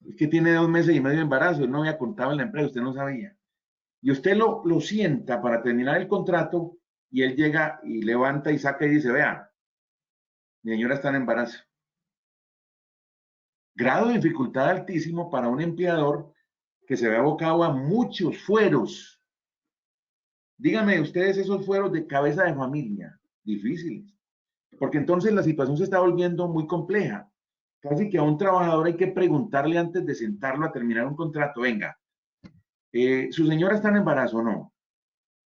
Es que tiene 2 meses y medio de embarazo, él no había contado en la empresa, usted no sabía. Y usted lo sienta para terminar el contrato y él llega y levanta y saca y dice, vea, mi señora está en embarazo. Grado de dificultad altísimo para un empleador que se ve abocado a muchos fueros. Díganme ustedes esos fueros de cabeza de familia, difíciles. Porque entonces la situación se está volviendo muy compleja. Casi que a un trabajador hay que preguntarle antes de sentarlo a terminar un contrato, venga, ¿su señora está en embarazo o no?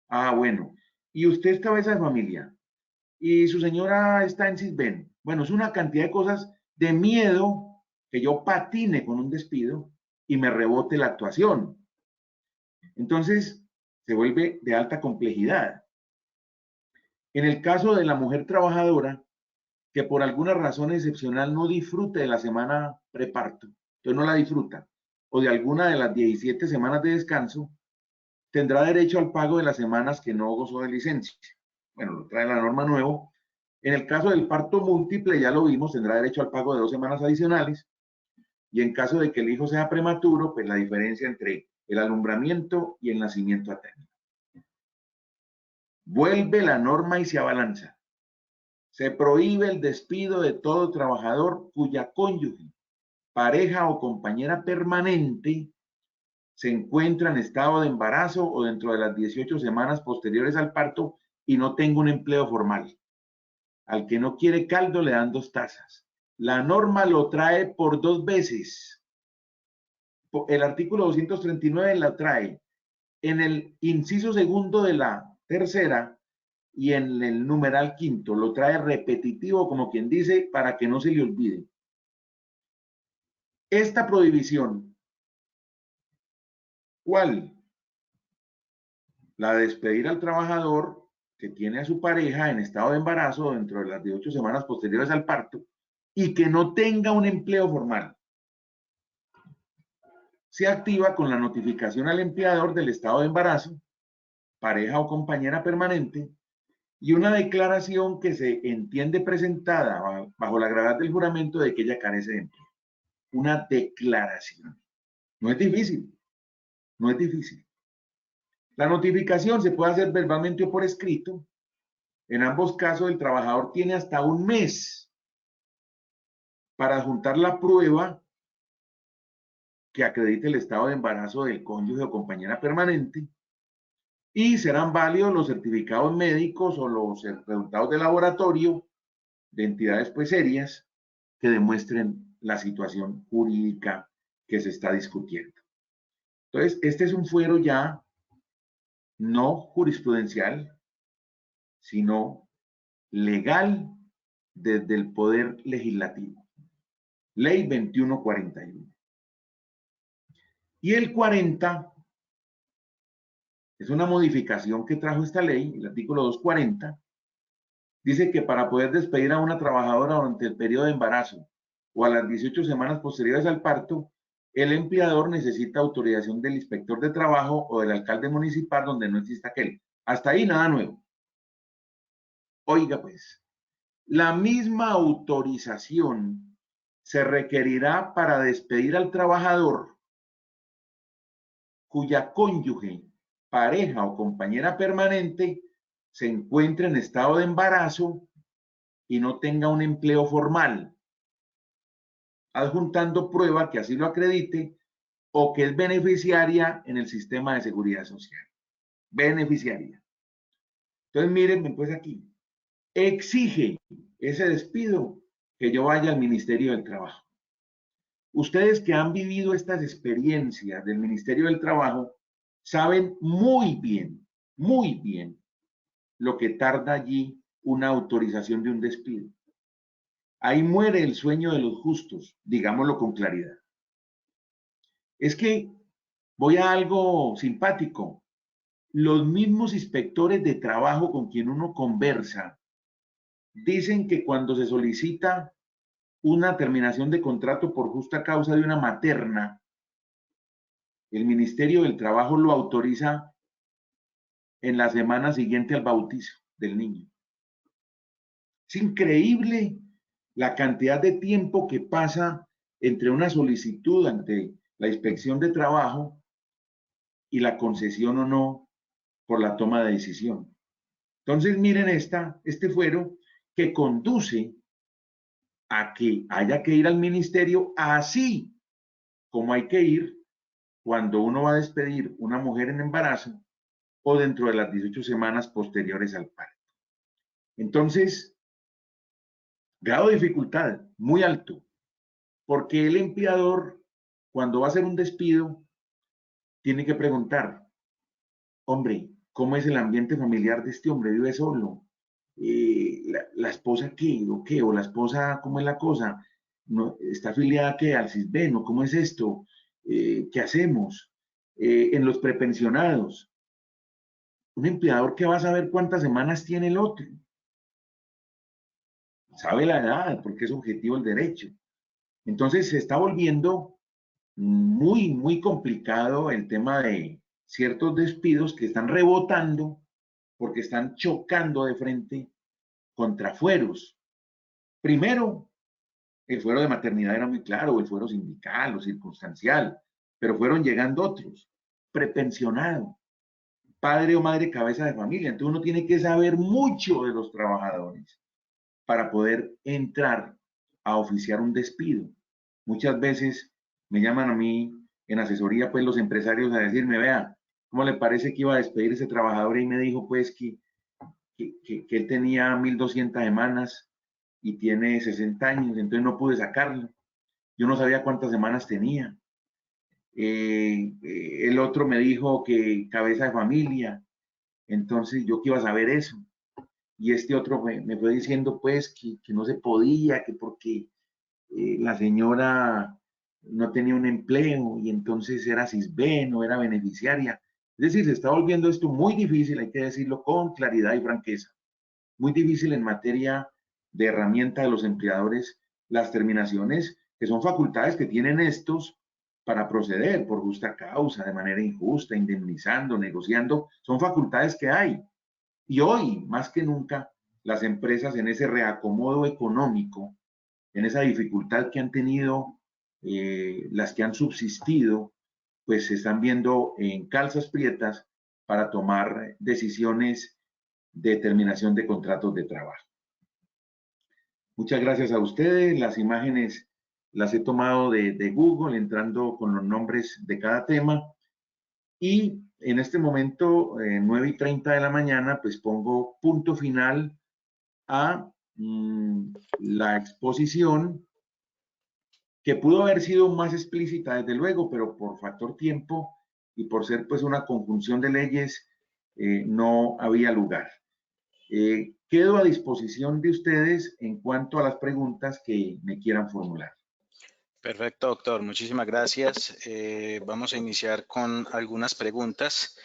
Ah, bueno. ¿Y usted es cabeza de familia? ¿Y su señora está en Sisbén? Bueno, es una cantidad de cosas de miedo que yo patine con un despido y me rebote la actuación. Entonces, se vuelve de alta complejidad. En el caso de la mujer trabajadora, que por alguna razón excepcional no disfrute de la semana preparto, entonces no la disfruta, o de alguna de las 17 semanas de descanso, tendrá derecho al pago de las semanas que no gozó de licencia. Bueno, lo trae la norma nuevo. En el caso del parto múltiple, ya lo vimos, tendrá derecho al pago de 2 semanas adicionales. Y en caso de que el hijo sea prematuro, pues la diferencia entre el alumbramiento y el nacimiento a término. Vuelve la norma y se abalanza. Se prohíbe el despido de todo trabajador cuya cónyuge, pareja o compañera permanente se encuentra en estado de embarazo o dentro de las 18 semanas posteriores al parto y no tenga un empleo formal. Al que no quiere caldo le dan 2 tazas. La norma lo trae por 2 veces. El artículo 239 la trae en el inciso segundo de la tercera y en el numeral quinto. Lo trae repetitivo, como quien dice, para que no se le olvide. Esta prohibición, ¿cuál? La de despedir al trabajador que tiene a su pareja en estado de embarazo dentro de las 18 semanas posteriores al parto y que no tenga un empleo formal. Se activa con la notificación al empleador del estado de embarazo, pareja o compañera permanente, y una declaración que se entiende presentada bajo la gravedad del juramento de que ella carece de empleo. Una declaración. No es difícil, no es difícil. La notificación se puede hacer verbalmente o por escrito. En ambos casos, el trabajador tiene hasta 1 mes para adjuntar la prueba que acredite el estado de embarazo del cónyuge o compañera permanente y serán válidos los certificados médicos o los resultados de laboratorio de entidades pues serias que demuestren la situación jurídica que se está discutiendo. Entonces, este es un fuero ya no jurisprudencial, sino legal desde el poder legislativo. Ley 2141. Y el 40 es una modificación que trajo esta ley, el artículo 240, dice que para poder despedir a una trabajadora durante el periodo de embarazo o a las 18 semanas posteriores al parto, el empleador necesita autorización del inspector de trabajo o del alcalde municipal donde no exista aquel. Hasta ahí nada nuevo. Oiga pues, la misma autorización se requerirá para despedir al trabajador cuya cónyuge, pareja o compañera permanente se encuentre en estado de embarazo y no tenga un empleo formal, adjuntando prueba que así lo acredite o que es beneficiaria en el sistema de seguridad social. Beneficiaria. Entonces, mírenme pues aquí. Exige ese despido que yo vaya al Ministerio del Trabajo. Ustedes que han vivido estas experiencias del Ministerio del Trabajo saben muy bien lo que tarda allí una autorización de un despido. Ahí muere el sueño de los justos, digámoslo con claridad. Es que voy a algo simpático. Los mismos inspectores de trabajo con quien uno conversa dicen que cuando se solicita una terminación de contrato por justa causa de una materna, el Ministerio del Trabajo lo autoriza en la semana siguiente al bautizo del niño. Es increíble la cantidad de tiempo que pasa entre una solicitud ante la inspección de trabajo y la concesión o no por la toma de decisión. Entonces, miren este fuero que conduce a que haya que ir al ministerio, así como hay que ir cuando uno va a despedir una mujer en embarazo o dentro de las 18 semanas posteriores al parto. Entonces, grado de dificultad muy alto, porque el empleador, cuando va a hacer un despido, tiene que preguntar, hombre, ¿cómo es el ambiente familiar de este hombre? ¿Vive solo? La esposa qué o qué, o la esposa cómo es la cosa, no, está afiliada a qué, al CISBEN, o cómo es esto, qué hacemos, en los prepensionados, un empleador que va a saber cuántas semanas tiene el otro, sabe la edad porque es objetivo el derecho. Entonces se está volviendo muy complicado el tema de ciertos despidos que están rebotando porque están chocando de frente contra fueros. Primero, el fuero de maternidad era muy claro, el fuero sindical o circunstancial, pero fueron llegando otros. Prepensionado, padre o madre cabeza de familia. Entonces uno tiene que saber mucho de los trabajadores para poder entrar a oficiar un despido. Muchas veces me llaman a mí en asesoría, pues los empresarios a decirme, vea, ¿cómo le parece que iba a despedir ese trabajador? Y me dijo, pues, que él tenía 1.200 semanas y tiene 60 años, entonces no pude sacarlo. Yo no sabía cuántas semanas tenía. El otro me dijo que cabeza de familia, entonces yo que iba a saber eso. Y este otro me fue diciendo pues que no se podía, que porque la señora no tenía un empleo y entonces era CISBEN o era beneficiaria. Es decir, se está volviendo esto muy difícil, hay que decirlo con claridad y franqueza, muy difícil en materia de herramienta de los empleadores, las terminaciones, que son facultades que tienen estos para proceder por justa causa, de manera injusta, indemnizando, negociando, son facultades que hay. Y hoy, más que nunca, las empresas en ese reacomodo económico, en esa dificultad que han tenido las que han subsistido, pues se están viendo en calzas prietas para tomar decisiones de terminación de contratos de trabajo. Muchas gracias a ustedes. Las imágenes las he tomado de Google, entrando con los nombres de cada tema. Y en este momento, 9:30 de la mañana, pues pongo punto final a la exposición, que pudo haber sido más explícita, desde luego, pero por factor tiempo y por ser pues una conjunción de leyes, no había lugar. Quedo a disposición de ustedes en cuanto a las preguntas que me quieran formular. Perfecto, doctor. Muchísimas gracias. Vamos a iniciar con algunas preguntas.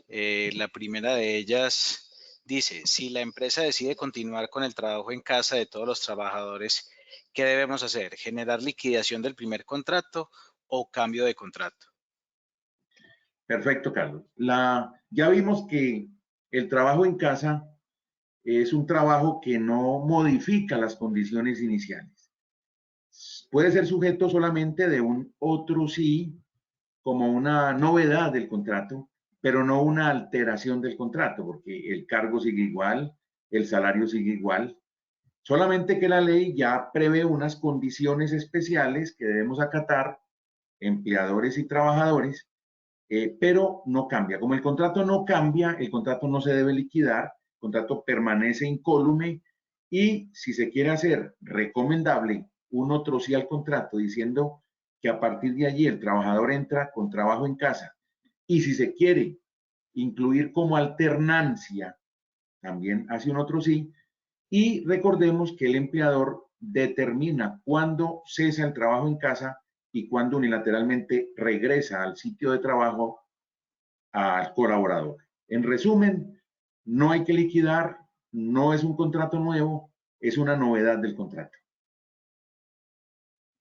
La primera de ellas dice, si la empresa decide continuar con el trabajo en casa de todos los trabajadores, ¿qué debemos hacer? ¿Generar liquidación del primer contrato o cambio de contrato? Perfecto, Carlos. Ya vimos que el trabajo en casa es un trabajo que no modifica las condiciones iniciales. Puede ser sujeto solamente de un otro sí como una novedad del contrato, pero no una alteración del contrato, porque el cargo sigue igual, el salario sigue igual, solamente que la ley ya prevé unas condiciones especiales que debemos acatar, empleadores y trabajadores, pero no cambia. Como el contrato no cambia, el contrato no se debe liquidar, el contrato permanece incólume y si se quiere hacer recomendable un otro sí al contrato diciendo que a partir de allí el trabajador entra con trabajo en casa y si se quiere incluir como alternancia, también hace un otro sí. Y recordemos que el empleador determina cuándo cesa el trabajo en casa y cuándo unilateralmente regresa al sitio de trabajo al colaborador. En resumen, no hay que liquidar, no es un contrato nuevo, es una novedad del contrato.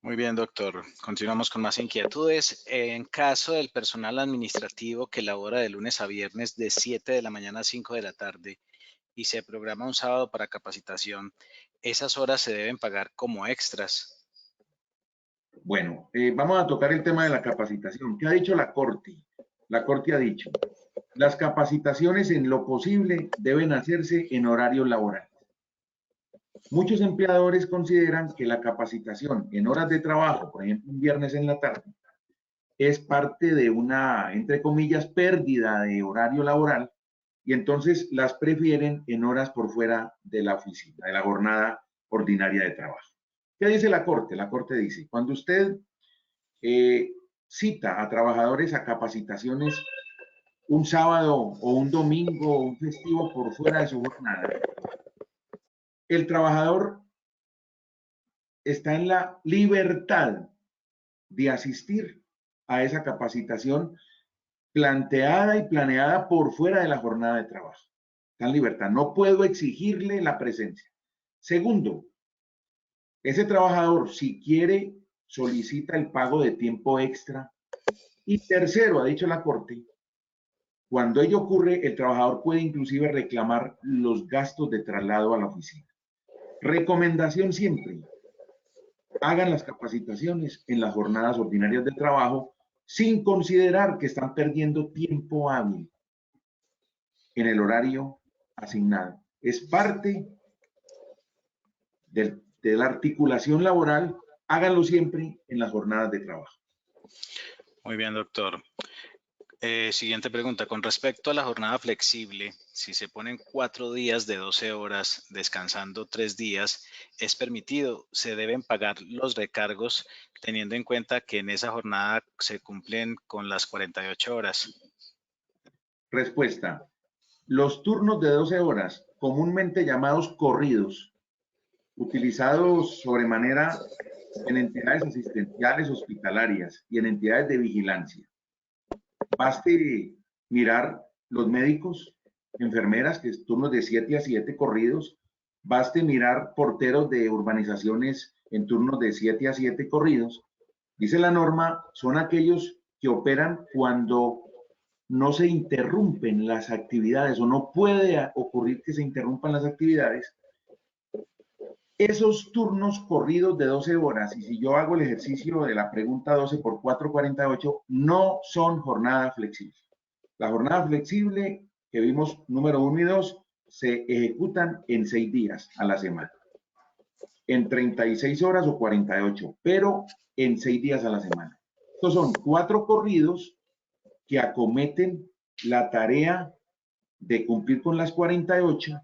Muy bien, doctor. Continuamos con más inquietudes. En caso del personal administrativo que labora de lunes a viernes de 7 de la mañana a 5 de la tarde y se programa un sábado para capacitación, ¿esas horas se deben pagar como extras? Bueno, vamos a tocar el tema de la capacitación. ¿Qué ha dicho la Corte? La Corte ha dicho, las capacitaciones en lo posible deben hacerse en horario laboral. Muchos empleadores consideran que la capacitación en horas de trabajo, por ejemplo, un viernes en la tarde, es parte de una, entre comillas, pérdida de horario laboral y entonces las prefieren en horas por fuera de la oficina, de la jornada ordinaria de trabajo. ¿Qué dice la Corte? La Corte dice, cuando usted cita a trabajadores a capacitaciones un sábado o un domingo o un festivo por fuera de su jornada, el trabajador está en la libertad de asistir a esa capacitación planteada y planeada por fuera de la jornada de trabajo. Está en libertad. No puedo exigirle la presencia. Segundo, ese trabajador, si quiere, solicita el pago de tiempo extra. Y tercero, ha dicho la Corte, cuando ello ocurre, el trabajador puede inclusive reclamar los gastos de traslado a la oficina. Recomendación siempre, hagan las capacitaciones en las jornadas ordinarias de trabajo sin considerar que están perdiendo tiempo hábil en el horario asignado. Es parte de la articulación laboral, háganlo siempre en las jornadas de trabajo. Muy bien, doctor. Siguiente pregunta. Con respecto a la jornada flexible, si se ponen 4 días de 12 horas, descansando 3 días, ¿es permitido? ¿Se deben pagar los recargos teniendo en cuenta que en esa jornada se cumplen con las 48 horas? Respuesta. Los turnos de 12 horas, comúnmente llamados corridos, utilizados sobremanera en entidades asistenciales hospitalarias y en entidades de vigilancia. Baste mirar los médicos, enfermeras, que es turnos de 7 a 7 corridos. Baste mirar porteros de urbanizaciones en turnos de 7 a 7 corridos. Dice la norma, son aquellos que operan cuando no se interrumpen las actividades o no puede ocurrir que se interrumpan las actividades. Esos turnos corridos de 12 horas, y si yo hago el ejercicio de la pregunta 12 por 4, 48, no son jornada flexible. La jornada flexible que vimos número 1 y 2 se ejecutan en 6 días a la semana, en 36 horas o 48, pero en 6 días a la semana. Estos son 4 corridos que acometen la tarea de cumplir con las 48,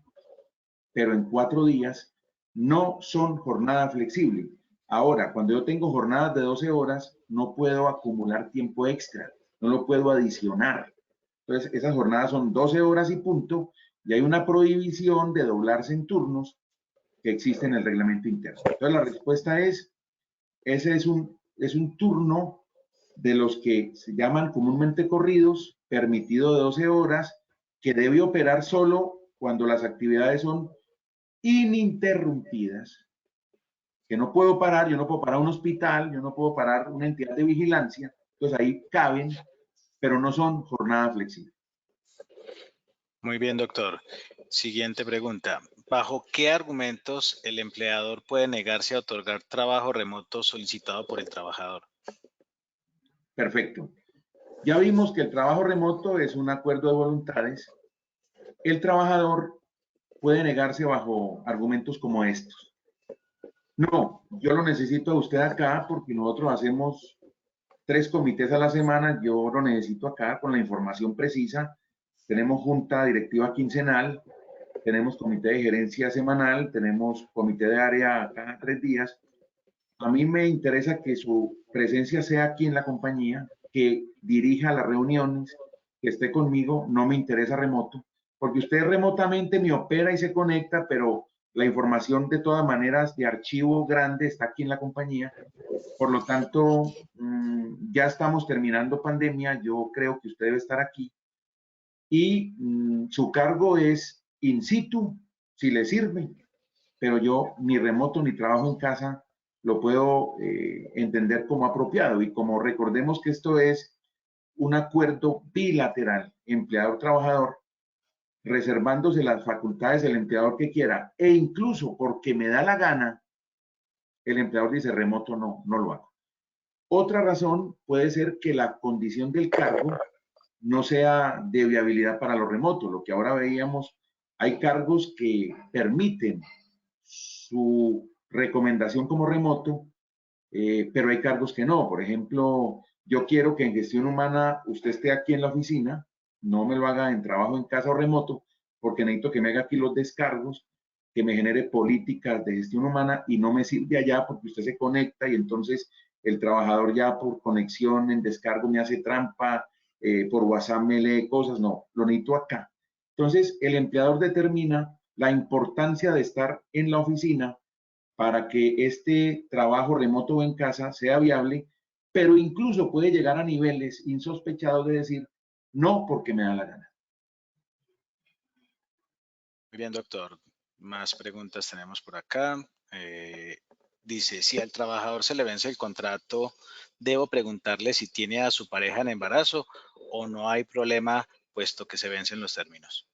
pero en 4 días. No son jornada flexible. Ahora, cuando yo tengo jornadas de 12 horas, no puedo acumular tiempo extra, no lo puedo adicionar. Entonces, esas jornadas son 12 horas y punto, y hay una prohibición de doblarse en turnos que existe en el reglamento interno. Entonces, la respuesta es, ese es es un turno de los que se llaman comúnmente corridos, permitido de 12 horas, que debe operar solo cuando las actividades son ininterrumpidas, que no puedo parar, yo no puedo parar un hospital, yo no puedo parar una entidad de vigilancia, entonces ahí caben, pero no son jornada flexible. Muy bien, doctor. Siguiente pregunta. ¿Bajo qué argumentos el empleador puede negarse a otorgar trabajo remoto solicitado por el trabajador? Perfecto. Ya vimos que el trabajo remoto es un acuerdo de voluntades. El trabajador puede negarse bajo argumentos como estos. No, yo lo necesito a usted acá porque nosotros hacemos 3 comités a la semana, yo lo necesito acá con la información precisa. Tenemos junta directiva quincenal, tenemos comité de gerencia semanal, tenemos comité de área cada 3 días. A mí me interesa que su presencia sea aquí en la compañía, que dirija las reuniones, que esté conmigo, no me interesa remoto, porque usted remotamente me opera y se conecta, pero la información de todas maneras de archivo grande está aquí en la compañía. Por lo tanto, ya estamos terminando pandemia, yo creo que usted debe estar aquí y su cargo es in situ, si le sirve, pero yo ni remoto ni trabajo en casa lo puedo entender como apropiado. Y como recordemos que esto es un acuerdo bilateral, empleador-trabajador, reservándose las facultades del empleador que quiera, e incluso porque me da la gana, el empleador dice remoto no, no lo hago. Otra razón puede ser que la condición del cargo no sea de viabilidad para lo remoto. Lo que ahora veíamos, hay cargos que permiten su recomendación como remoto, pero hay cargos que no. Por ejemplo, yo quiero que en gestión humana usted esté aquí en la oficina, no me lo haga en trabajo en casa o remoto, porque necesito que me haga aquí los descargos, que me genere políticas de gestión humana y no me sirve allá porque usted se conecta y entonces el trabajador ya por conexión en descargo me hace trampa, por WhatsApp me lee cosas, no, lo necesito acá. Entonces, el empleador determina la importancia de estar en la oficina para que este trabajo remoto o en casa sea viable, pero incluso puede llegar a niveles insospechados de decir, no porque me da la gana. Muy bien, doctor. Más preguntas tenemos por acá. Dice, si al trabajador se le vence el contrato, ¿debo preguntarle si tiene a su pareja en embarazo o no hay problema puesto que se vencen los términos?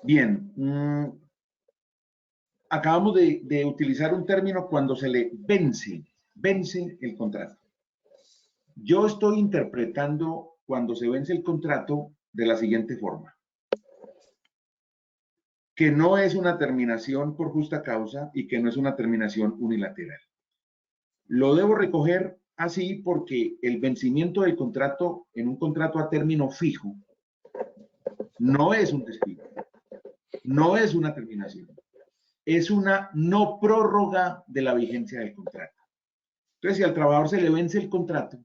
Bien, acabamos de utilizar un término cuando se le vence el contrato. Yo estoy interpretando cuando se vence el contrato de la siguiente forma, que no es una terminación por justa causa y que no es una terminación unilateral. Lo debo recoger así porque el vencimiento del contrato en un contrato a término fijo no es un despido, no es una terminación, es una no prórroga de la vigencia del contrato. Entonces, si al trabajador se le vence el contrato,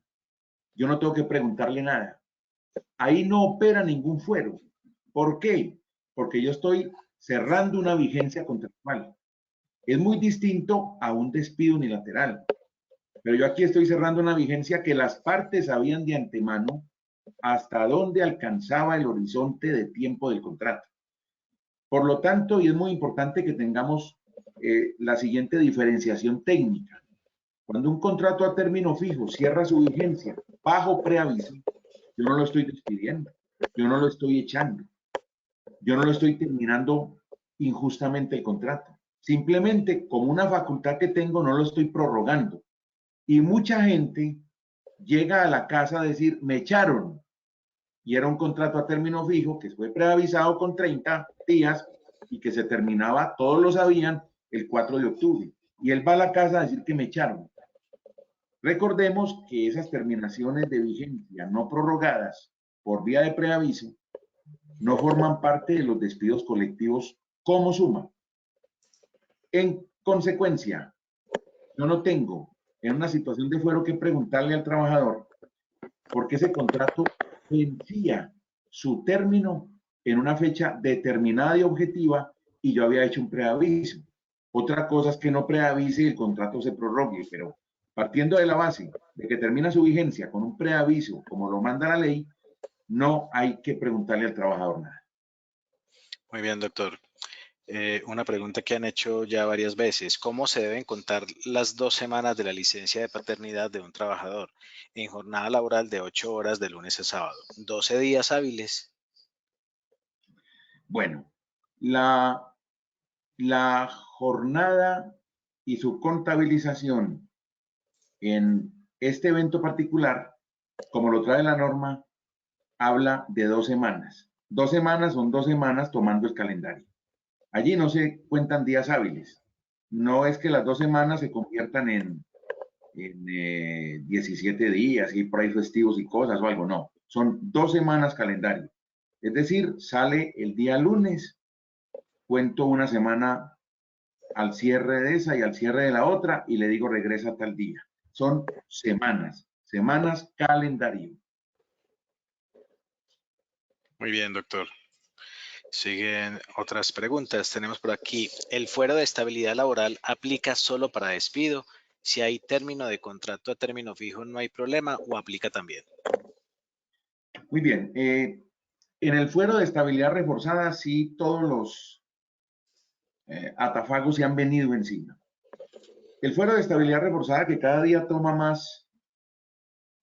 yo no tengo que preguntarle nada. Ahí no opera ningún fuero. ¿Por qué? Porque yo estoy cerrando una vigencia contractual. Es muy distinto a un despido unilateral. Pero yo aquí estoy cerrando una vigencia que las partes sabían de antemano hasta dónde alcanzaba el horizonte de tiempo del contrato. Por lo tanto, y es muy importante que tengamos la siguiente diferenciación técnica. Cuando un contrato a término fijo cierra su vigencia bajo preaviso, yo no lo estoy despidiendo, yo no lo estoy echando, yo no lo estoy terminando injustamente el contrato. Simplemente, como una facultad que tengo, no lo estoy prorrogando. Y mucha gente llega a la casa a decir, me echaron. Y era un contrato a término fijo que fue preavisado con 30 días y que se terminaba, todos lo sabían, el 4 de octubre. Y él va a la casa a decir que me echaron. Recordemos que esas terminaciones de vigencia no prorrogadas por vía de preaviso no forman parte de los despidos colectivos como suma. En consecuencia, yo no tengo en una situación de fuero que preguntarle al trabajador por qué ese contrato vencía su término en una fecha determinada y objetiva y yo había hecho un preaviso. Otra cosa es que no preavise y el contrato se prorrogue, pero partiendo de la base de que termina su vigencia con un preaviso, como lo manda la ley, no hay que preguntarle al trabajador nada. Muy bien, doctor. Una pregunta que han hecho ya varias veces. ¿Cómo se deben contar las 2 semanas de la licencia de paternidad de un trabajador en jornada laboral de 8 horas de lunes a sábado? 12 días hábiles. Bueno, la, la jornada y su contabilización en este evento particular, como lo trae la norma, habla de 2 semanas. 2 semanas son 2 semanas tomando el calendario. Allí no se cuentan días hábiles. No es que las 2 semanas se conviertan en 17 días y por ahí festivos y cosas o algo, no. Son 2 semanas calendario. Es decir, sale el día lunes, cuento una semana al cierre de esa y al cierre de la otra y le digo regresa tal día. Son semanas, semanas calendario. Muy bien, doctor. Siguen otras preguntas. Tenemos por aquí, ¿el fuero de estabilidad laboral aplica solo para despido? Si hay término de contrato a término fijo, ¿no hay problema o aplica también? Muy bien. En el fuero de estabilidad reforzada, sí, todos los atafagos se han venido encima. El fuero de estabilidad reforzada que cada día toma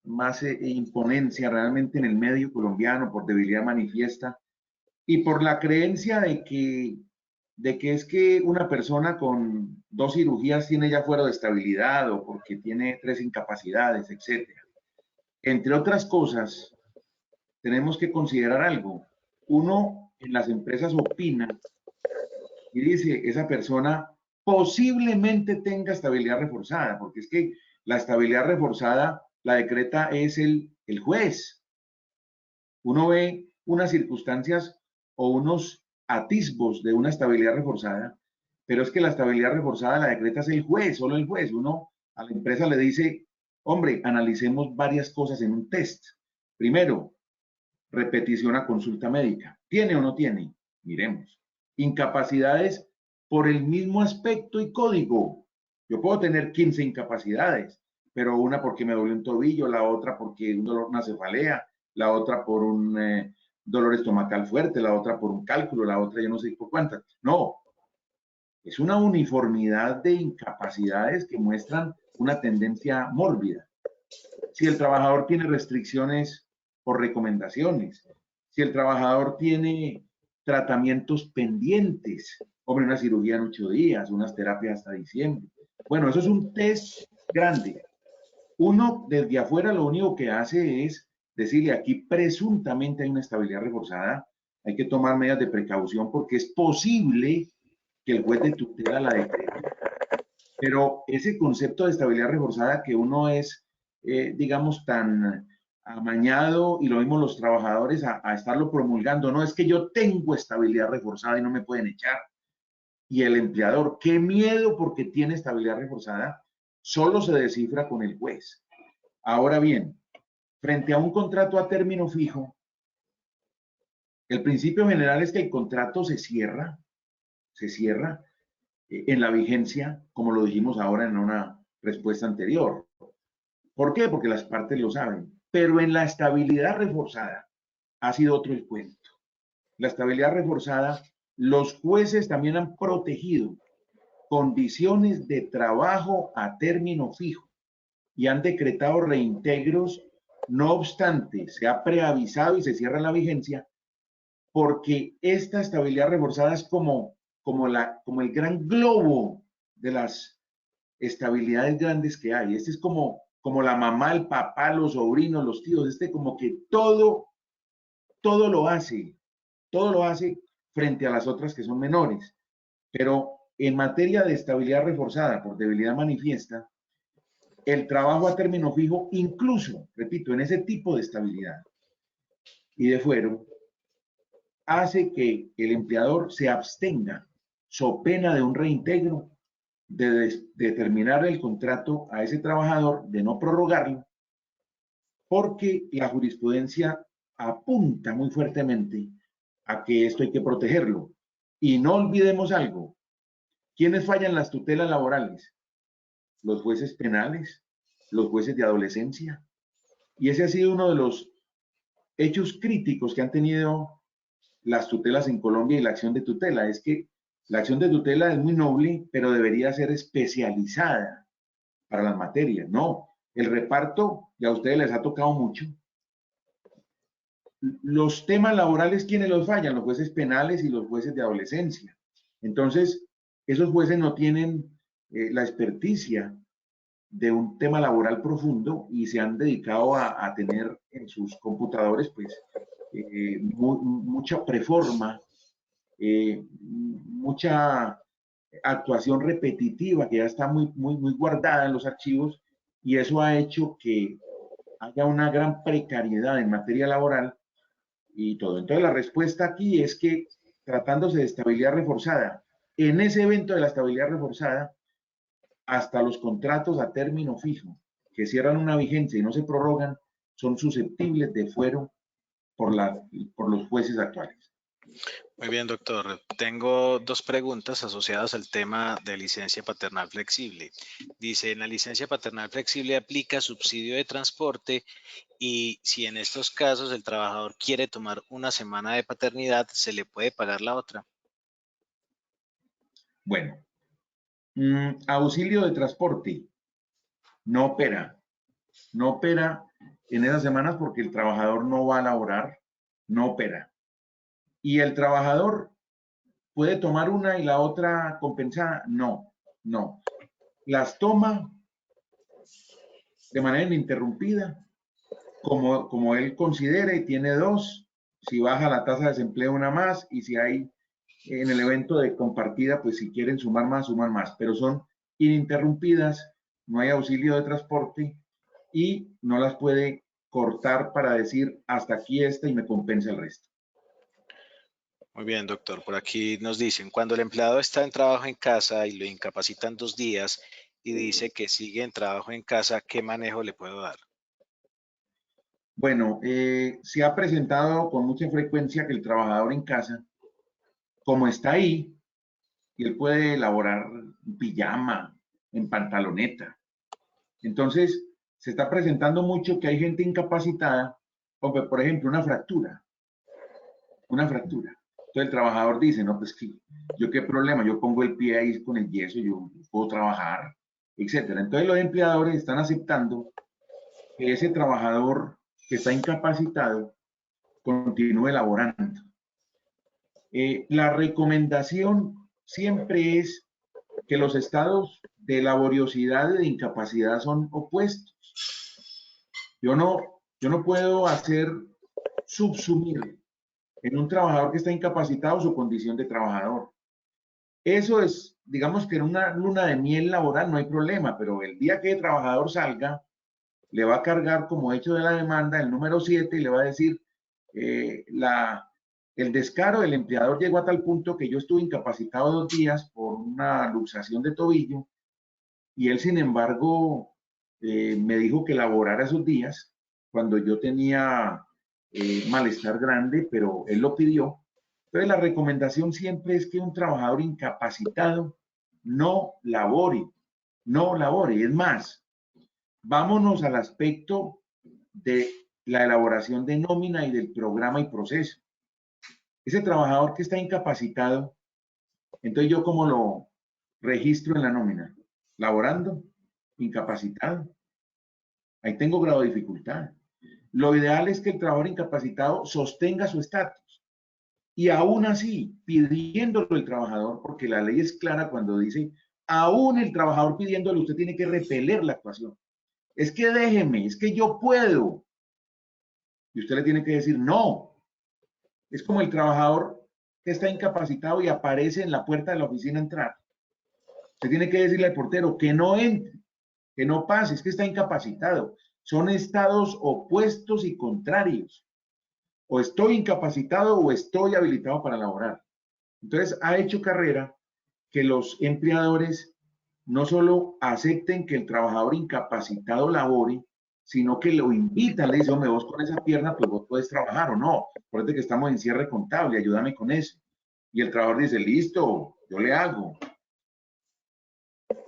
más imponencia realmente en el medio colombiano por debilidad manifiesta y por la creencia de que es que una persona con 2 cirugías tiene ya fuero de estabilidad o porque tiene 3 incapacidades, etcétera. Entre otras cosas, tenemos que considerar algo. Uno en las empresas opina y dice, esa persona posiblemente tenga estabilidad reforzada, porque es que la estabilidad reforzada la decreta es el juez. Uno ve unas circunstancias o unos atisbos de una estabilidad reforzada, pero es que la estabilidad reforzada la decreta es el juez, solo el juez. Uno a la empresa le dice, hombre, analicemos varias cosas en un test. Primero, repetición a consulta médica. ¿Tiene o no tiene? Miremos. Incapacidades por el mismo aspecto y código. Yo puedo tener 15 incapacidades, pero una porque me dolió un tobillo, la otra porque un dolor, una cefalea, la otra por un dolor estomacal fuerte, la otra por un cálculo, la otra yo no sé por cuántas. No, es una uniformidad de incapacidades que muestran una tendencia mórbida. Si el trabajador tiene restricciones por recomendaciones, si el trabajador tiene tratamientos pendientes, hombre, una cirugía en 8 días, unas terapias hasta diciembre. Bueno, eso es un test grande. Uno desde afuera lo único que hace es decirle aquí presuntamente hay una estabilidad reforzada, hay que tomar medidas de precaución porque es posible que el juez de tutela la decrete. Pero ese concepto de estabilidad reforzada que uno es, digamos, tan amañado y lo mismo los trabajadores a estarlo promulgando, no es que yo tengo estabilidad reforzada y no me pueden echar. Y el empleador, qué miedo porque tiene estabilidad reforzada, solo se descifra con el juez. Ahora bien, frente a un contrato a término fijo, el principio general es que el contrato se cierra en la vigencia, como lo dijimos ahora en una respuesta anterior. ¿Por qué? Porque las partes lo saben. Pero en la estabilidad reforzada ha sido otro el cuento. La estabilidad reforzada, los jueces también han protegido condiciones de trabajo a término fijo y han decretado reintegros, no obstante, se ha preavisado y se cierra la vigencia, porque esta estabilidad reforzada es como el gran globo de las estabilidades grandes que hay. Este es como la mamá, el papá, los sobrinos, los tíos, este como que todo todo lo hace frente a las otras que son menores. Pero en materia de estabilidad reforzada por debilidad manifiesta, el trabajo a término fijo, incluso, repito, en ese tipo de estabilidad y de fuero, hace que el empleador se abstenga, so pena de un reintegro, de terminar el contrato a ese trabajador, de no prorrogarlo, porque la jurisprudencia apunta muy fuertemente a que esto hay que protegerlo. Y no olvidemos algo, ¿quiénes fallan las tutelas laborales? Los jueces penales, los jueces de adolescencia. Y ese ha sido uno de los hechos críticos que han tenido las tutelas en Colombia y la acción de tutela. Es que la acción de tutela es muy noble, pero debería ser especializada para las materias. No, el reparto, ya a ustedes les ha tocado mucho. Los temas laborales, ¿quiénes los fallan? Los jueces penales y los jueces de adolescencia. Entonces, esos jueces no tienen la experticia de un tema laboral profundo y se han dedicado a tener en sus computadores, pues, mucha preforma, mucha actuación repetitiva que ya está muy guardada en los archivos, y eso ha hecho que haya una gran precariedad en materia laboral y todo. Entonces la respuesta aquí es que, tratándose de estabilidad reforzada, en ese evento de la estabilidad reforzada, hasta los contratos a término fijo que cierran una vigencia y no se prorrogan son susceptibles de fuero por los jueces actuales. Muy bien, doctor. Tengo dos preguntas asociadas al tema de licencia paternal flexible. Dice, en la licencia paternal flexible aplica subsidio de transporte y si en estos casos el trabajador quiere tomar una semana de paternidad, ¿se le puede pagar la otra? Bueno, auxilio de transporte no opera, no opera en esas semanas porque el trabajador no va a laborar, no opera. Y el trabajador puede tomar una y la otra compensada, no, no. Las toma de manera ininterrumpida, como él considere, y tiene dos. Si baja la tasa de desempleo, una más, y si hay en el evento de compartida, pues si quieren sumar más, suman más, pero son ininterrumpidas, no hay auxilio de transporte y no las puede cortar para decir hasta aquí esta y me compensa el resto. Muy bien, doctor. Por aquí nos dicen, cuando el empleado está en trabajo en casa y lo incapacitan 2 días y dice que sigue en trabajo en casa, ¿qué manejo le puedo dar? Bueno, se ha presentado con mucha frecuencia que el trabajador en casa, como está ahí, y él puede elaborar en pijama, en pantaloneta. Entonces, se está presentando mucho que hay gente incapacitada, como por ejemplo una fractura, una fractura. Entonces el trabajador dice, no, pues que yo qué problema, yo pongo el pie ahí con el yeso, yo puedo trabajar, etcétera. Entonces los empleadores están aceptando que ese trabajador que está incapacitado continúe laborando. La recomendación siempre es que los estados de laboriosidad y de incapacidad son opuestos. Yo no puedo hacer subsumir en un trabajador que está incapacitado su condición de trabajador. Eso es, digamos que en una luna de miel laboral no hay problema, pero el día que el trabajador salga, le va a cargar como hecho de la demanda el número 7 y le va a decir, el descaro del empleador llegó a tal punto que yo estuve incapacitado 2 días por una luxación de tobillo y él, sin embargo, me dijo que laborara esos días cuando yo tenía malestar grande, pero él lo pidió. Entonces, la recomendación siempre es que un trabajador incapacitado no labore, no labore. Es más, vámonos al aspecto de la elaboración de nómina y del programa y proceso. Ese trabajador que está incapacitado, entonces yo cómo lo registro en la nómina, laborando, incapacitado. Ahí tengo grado de dificultad. Lo ideal es que el trabajador incapacitado sostenga su estatus y aún así, pidiéndolo el trabajador, porque la ley es clara cuando dice, aún el trabajador pidiéndolo, usted tiene que repeler la actuación. Es que déjeme, es que yo puedo. Y usted le tiene que decir, no. Es como el trabajador que está incapacitado y aparece en la puerta de la oficina a entrar. Usted tiene que decirle al portero que no entre, que no pase, es que está incapacitado. Son estados opuestos y contrarios. O estoy incapacitado o estoy habilitado para laborar. Entonces, ha hecho carrera que los empleadores no solo acepten que el trabajador incapacitado labore, sino que lo invitan, le dicen, hombre, vos con esa pierna, pues vos puedes trabajar o no. Acuérdate que estamos en cierre contable, ayúdame con eso. Y el trabajador dice, listo, yo le hago.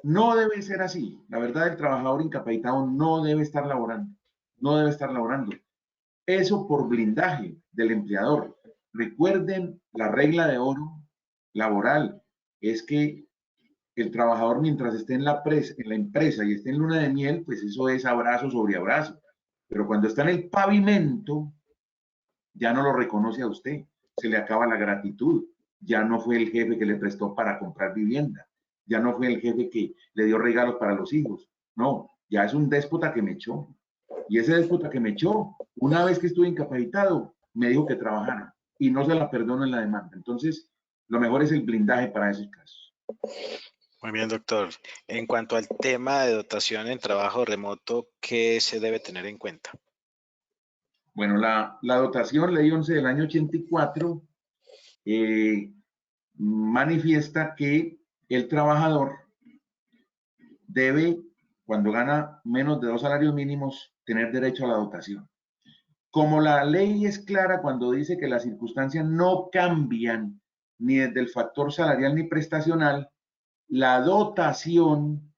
No debe ser así. La verdad, el trabajador incapacitado no debe estar laborando. No debe estar laborando. Eso por blindaje del empleador. Recuerden la regla de oro laboral. Es que el trabajador mientras esté en la empresa y esté en luna de miel, pues eso es abrazo sobre abrazo. Pero cuando está en el pavimento, ya no lo reconoce a usted, se le acaba la gratitud, ya no fue el jefe que le prestó para comprar vivienda, ya no fue el jefe que le dio regalos para los hijos, no, ya es un déspota que me echó. Y ese déspota que me echó, una vez que estuve incapacitado, me dijo que trabajara y no se la perdono en la demanda. Entonces, lo mejor es el blindaje para esos casos. Muy bien, doctor. En cuanto al tema de dotación en trabajo remoto, ¿qué se debe tener en cuenta? Bueno, la dotación, ley 11 del año 84, manifiesta que el trabajador debe, cuando gana menos de 2 salarios mínimos, tener derecho a la dotación. Como la ley es clara cuando dice que las circunstancias no cambian ni desde el factor salarial ni prestacional, la dotación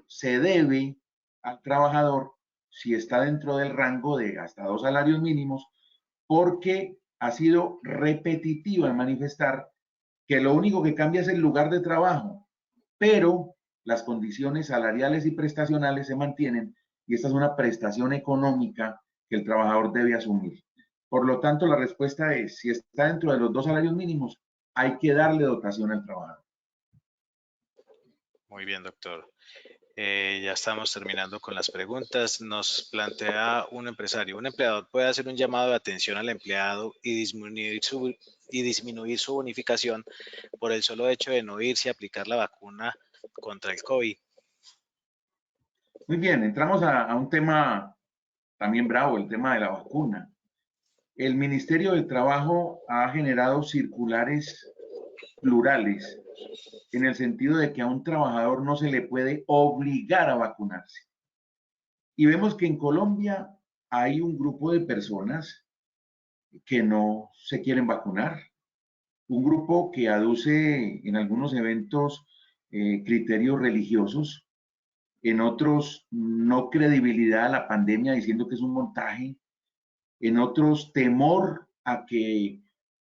se debe al trabajador si está dentro del rango de hasta 2 salarios mínimos, porque ha sido repetitiva en manifestar que lo único que cambia es el lugar de trabajo, pero las condiciones salariales y prestacionales se mantienen y esta es una prestación económica que el trabajador debe asumir. Por lo tanto, la respuesta es, si está dentro de los 2 salarios mínimos, hay que darle dotación al trabajador. Muy bien, doctor. Ya estamos terminando con las preguntas. Nos plantea un empresario: un empleador puede hacer un llamado de atención al empleado y disminuir su bonificación por el solo hecho de no irse a aplicar la vacuna contra el COVID. Muy bien, entramos a un tema también bravo, el tema de la vacuna. El Ministerio del Trabajo ha generado circulares plurales en el sentido de que a un trabajador no se le puede obligar a vacunarse. Y vemos que en Colombia hay un grupo de personas que no se quieren vacunar, un grupo que aduce en algunos eventos criterios religiosos, en otros no credibilidad a la pandemia diciendo que es un montaje, en otros temor a que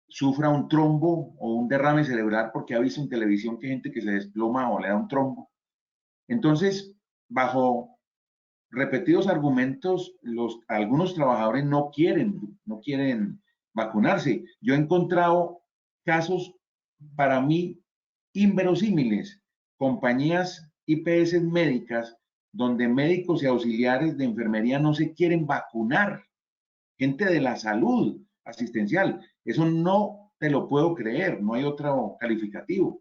sufra un trombo o un derrame cerebral porque ha visto en televisión que hay gente que se desploma o le da un trombo. Entonces, bajo repetidos argumentos, algunos trabajadores no quieren vacunarse. Yo he encontrado casos para mí inverosímiles, compañías IPS médicas donde médicos y auxiliares de enfermería no se quieren vacunar, gente de la salud asistencial. Eso no te lo puedo creer, no hay otro calificativo.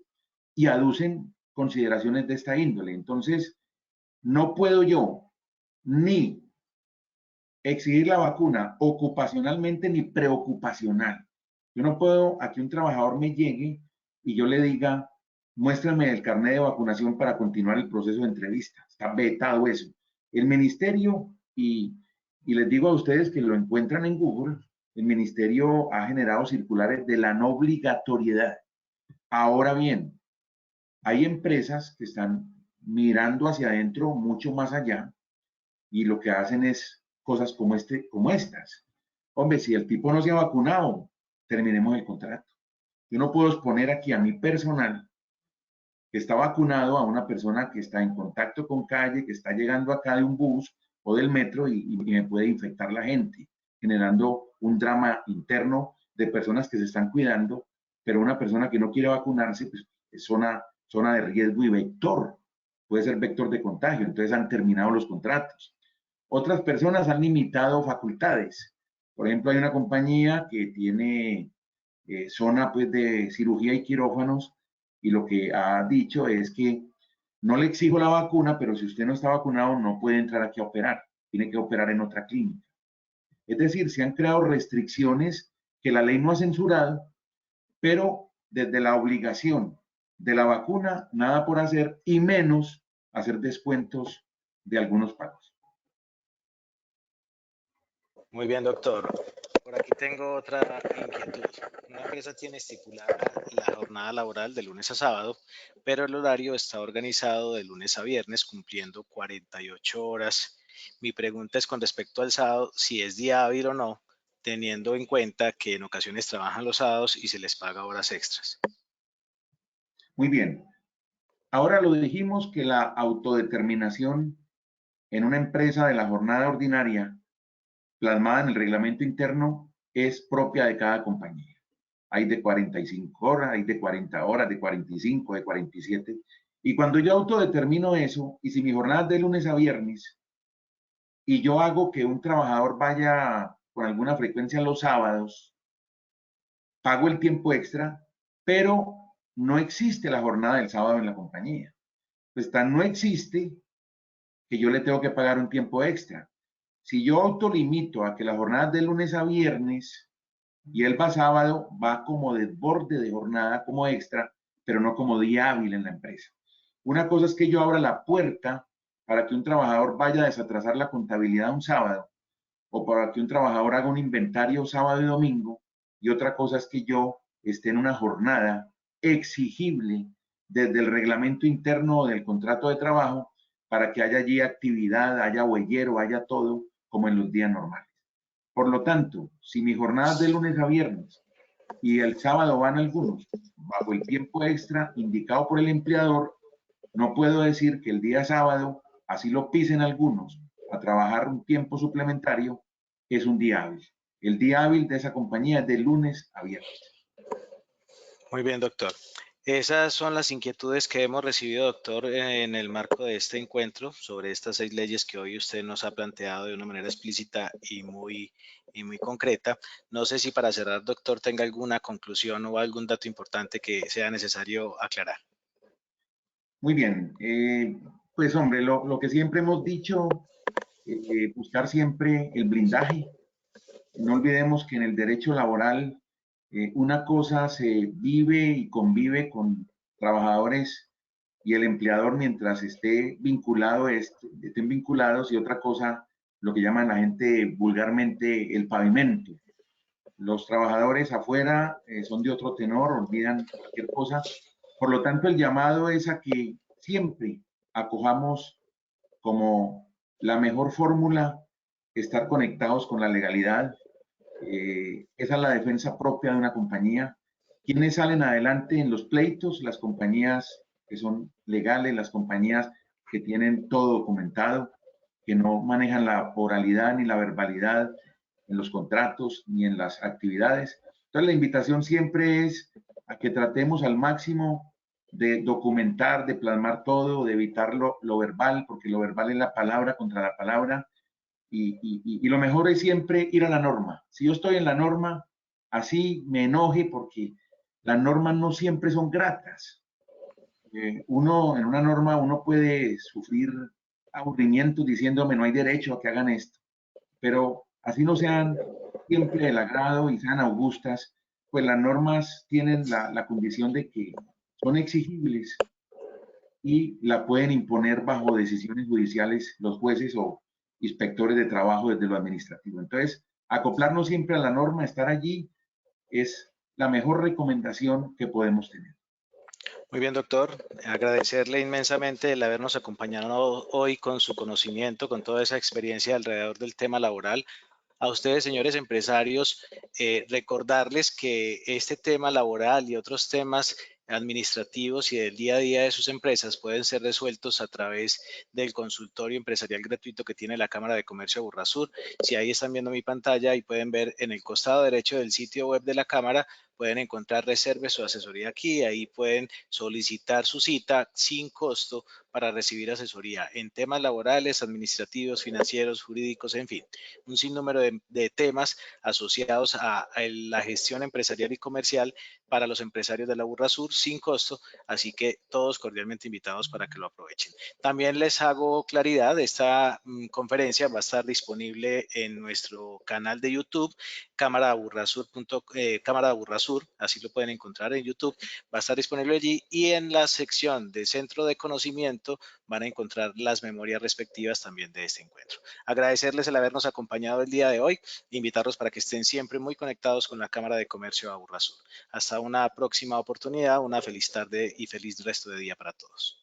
Y aducen consideraciones de esta índole. Entonces, no puedo yo ni exigir la vacuna ocupacionalmente ni preocupacional. Yo no puedo a que un trabajador me llegue y yo le diga, muéstrame el carnet de vacunación para continuar el proceso de entrevista. Está vetado eso. El ministerio, y les digo a ustedes que lo encuentran en Google, el ministerio ha generado circulares de la no obligatoriedad. Ahora bien, hay empresas que están mirando hacia adentro mucho más allá y lo que hacen es cosas como estas. Hombre, si el tipo no se ha vacunado, terminemos el contrato. Yo no puedo exponer aquí a mi personal que está vacunado a una persona que está en contacto con calle, que está llegando acá de un bus o del metro y me puede infectar la gente, generando un drama interno de personas que se están cuidando, pero una persona que no quiere vacunarse, pues es zona de riesgo y vector, puede ser vector de contagio, entonces han terminado los contratos. Otras personas han limitado facultades. Por ejemplo, hay una compañía que tiene zona pues, de cirugía y quirófanos y lo que ha dicho es que no le exijo la vacuna, pero si usted no está vacunado no puede entrar aquí a operar, tiene que operar en otra clínica. Es decir, se han creado restricciones que la ley no ha censurado, pero desde la obligación de la vacuna, nada por hacer y menos hacer descuentos de algunos pagos. Muy bien, doctor. Por aquí tengo otra inquietud. Una empresa tiene estipulada la jornada laboral de lunes a sábado, pero el horario está organizado de lunes a viernes cumpliendo 48 horas. Mi pregunta es con respecto al sábado, si es día hábil o no, teniendo en cuenta que en ocasiones trabajan los sábados y se les paga horas extras. Muy bien. Ahora lo dijimos que la autodeterminación en una empresa de la jornada ordinaria plasmada en el reglamento interno es propia de cada compañía. Hay de 45 horas, hay de 40 horas, de 45, de 47. Y cuando yo autodetermino eso, y si mi jornada es de lunes a viernes, y yo hago que un trabajador vaya con alguna frecuencia los sábados, pago el tiempo extra, pero no existe la jornada del sábado en la compañía. Pues tan no existe que yo le tengo que pagar un tiempo extra. Si yo autolimito a que la jornada es de lunes a viernes y él va sábado, va como desborde de jornada, como extra, pero no como día hábil en la empresa. Una cosa es que yo abra la puerta para que un trabajador vaya a desatrasar la contabilidad un sábado o para que un trabajador haga un inventario sábado y domingo, y otra cosa es que yo esté en una jornada exigible desde el reglamento interno del contrato de trabajo para que haya allí actividad, haya huellero, haya todo como en los días normales. Por lo tanto, si mi jornada es de lunes a viernes y el sábado van algunos bajo el tiempo extra indicado por el empleador, no puedo decir que el día sábado, así lo pisen algunos, a trabajar un tiempo suplementario, es un día hábil. El día hábil de esa compañía es de lunes a viernes. Muy bien, doctor. Esas son las inquietudes que hemos recibido, doctor, en el marco de este encuentro sobre estas 6 leyes que hoy usted nos ha planteado de una manera explícita y muy concreta. No sé si para cerrar, doctor, tenga alguna conclusión o algún dato importante que sea necesario aclarar. Muy bien. Pues hombre, lo que siempre hemos dicho, buscar siempre el blindaje. No olvidemos que en el derecho laboral una cosa se vive y convive con trabajadores y el empleador mientras esté vinculado, estén vinculados, y otra cosa, lo que llaman la gente vulgarmente el pavimento. Los trabajadores afuera son de otro tenor, olvidan cualquier cosa. Por lo tanto, el llamado es a que siempre acojamos como la mejor fórmula estar conectados con la legalidad. Esa es la defensa propia de una compañía. ¿Quiénes salen adelante en los pleitos? Las compañías que son legales, las compañías que tienen todo documentado, que no manejan la oralidad ni la verbalidad en los contratos ni en las actividades. Entonces, la invitación siempre es a que tratemos al máximo de documentar, de plasmar todo, de evitar lo verbal, porque lo verbal es la palabra contra la palabra, y lo mejor es siempre ir a la norma. Si yo estoy en la norma, así me enoje porque las normas no siempre son gratas. Uno, en una norma, uno puede sufrir aburrimientos diciéndome no hay derecho a que hagan esto, pero así no sean siempre del agrado y sean augustas, pues las normas tienen la condición de que son exigibles y la pueden imponer bajo decisiones judiciales los jueces o inspectores de trabajo desde lo administrativo. Entonces, acoplarnos siempre a la norma, estar allí, es la mejor recomendación que podemos tener. Muy bien, doctor. Agradecerle inmensamente el habernos acompañado hoy con su conocimiento, con toda esa experiencia alrededor del tema laboral. A ustedes, señores empresarios, recordarles que este tema laboral y otros temas administrativos y del día a día de sus empresas pueden ser resueltos a través del consultorio empresarial gratuito que tiene la Cámara de Comercio Burrasur. Si ahí están viendo mi pantalla y pueden ver en el costado derecho del sitio web de la Cámara, pueden encontrar reserves o asesoría aquí. Ahí pueden solicitar su cita sin costo para recibir asesoría en temas laborales, administrativos, financieros, jurídicos, en fin, un sinnúmero de temas asociados a la gestión empresarial y comercial para los empresarios de la Burrasur sin costo, así que todos cordialmente invitados para que lo aprovechen. También les hago claridad, esta conferencia va a estar disponible en nuestro canal de YouTube, Cámara de Aburrasur, así lo pueden encontrar en YouTube, va a estar disponible allí y en la sección de Centro de Conocimiento van a encontrar las memorias respectivas también de este encuentro. Agradecerles el habernos acompañado el día de hoy, invitarlos para que estén siempre muy conectados con la Cámara de Comercio de Aburrasur. Hasta una próxima oportunidad, una feliz tarde y feliz resto de día para todos.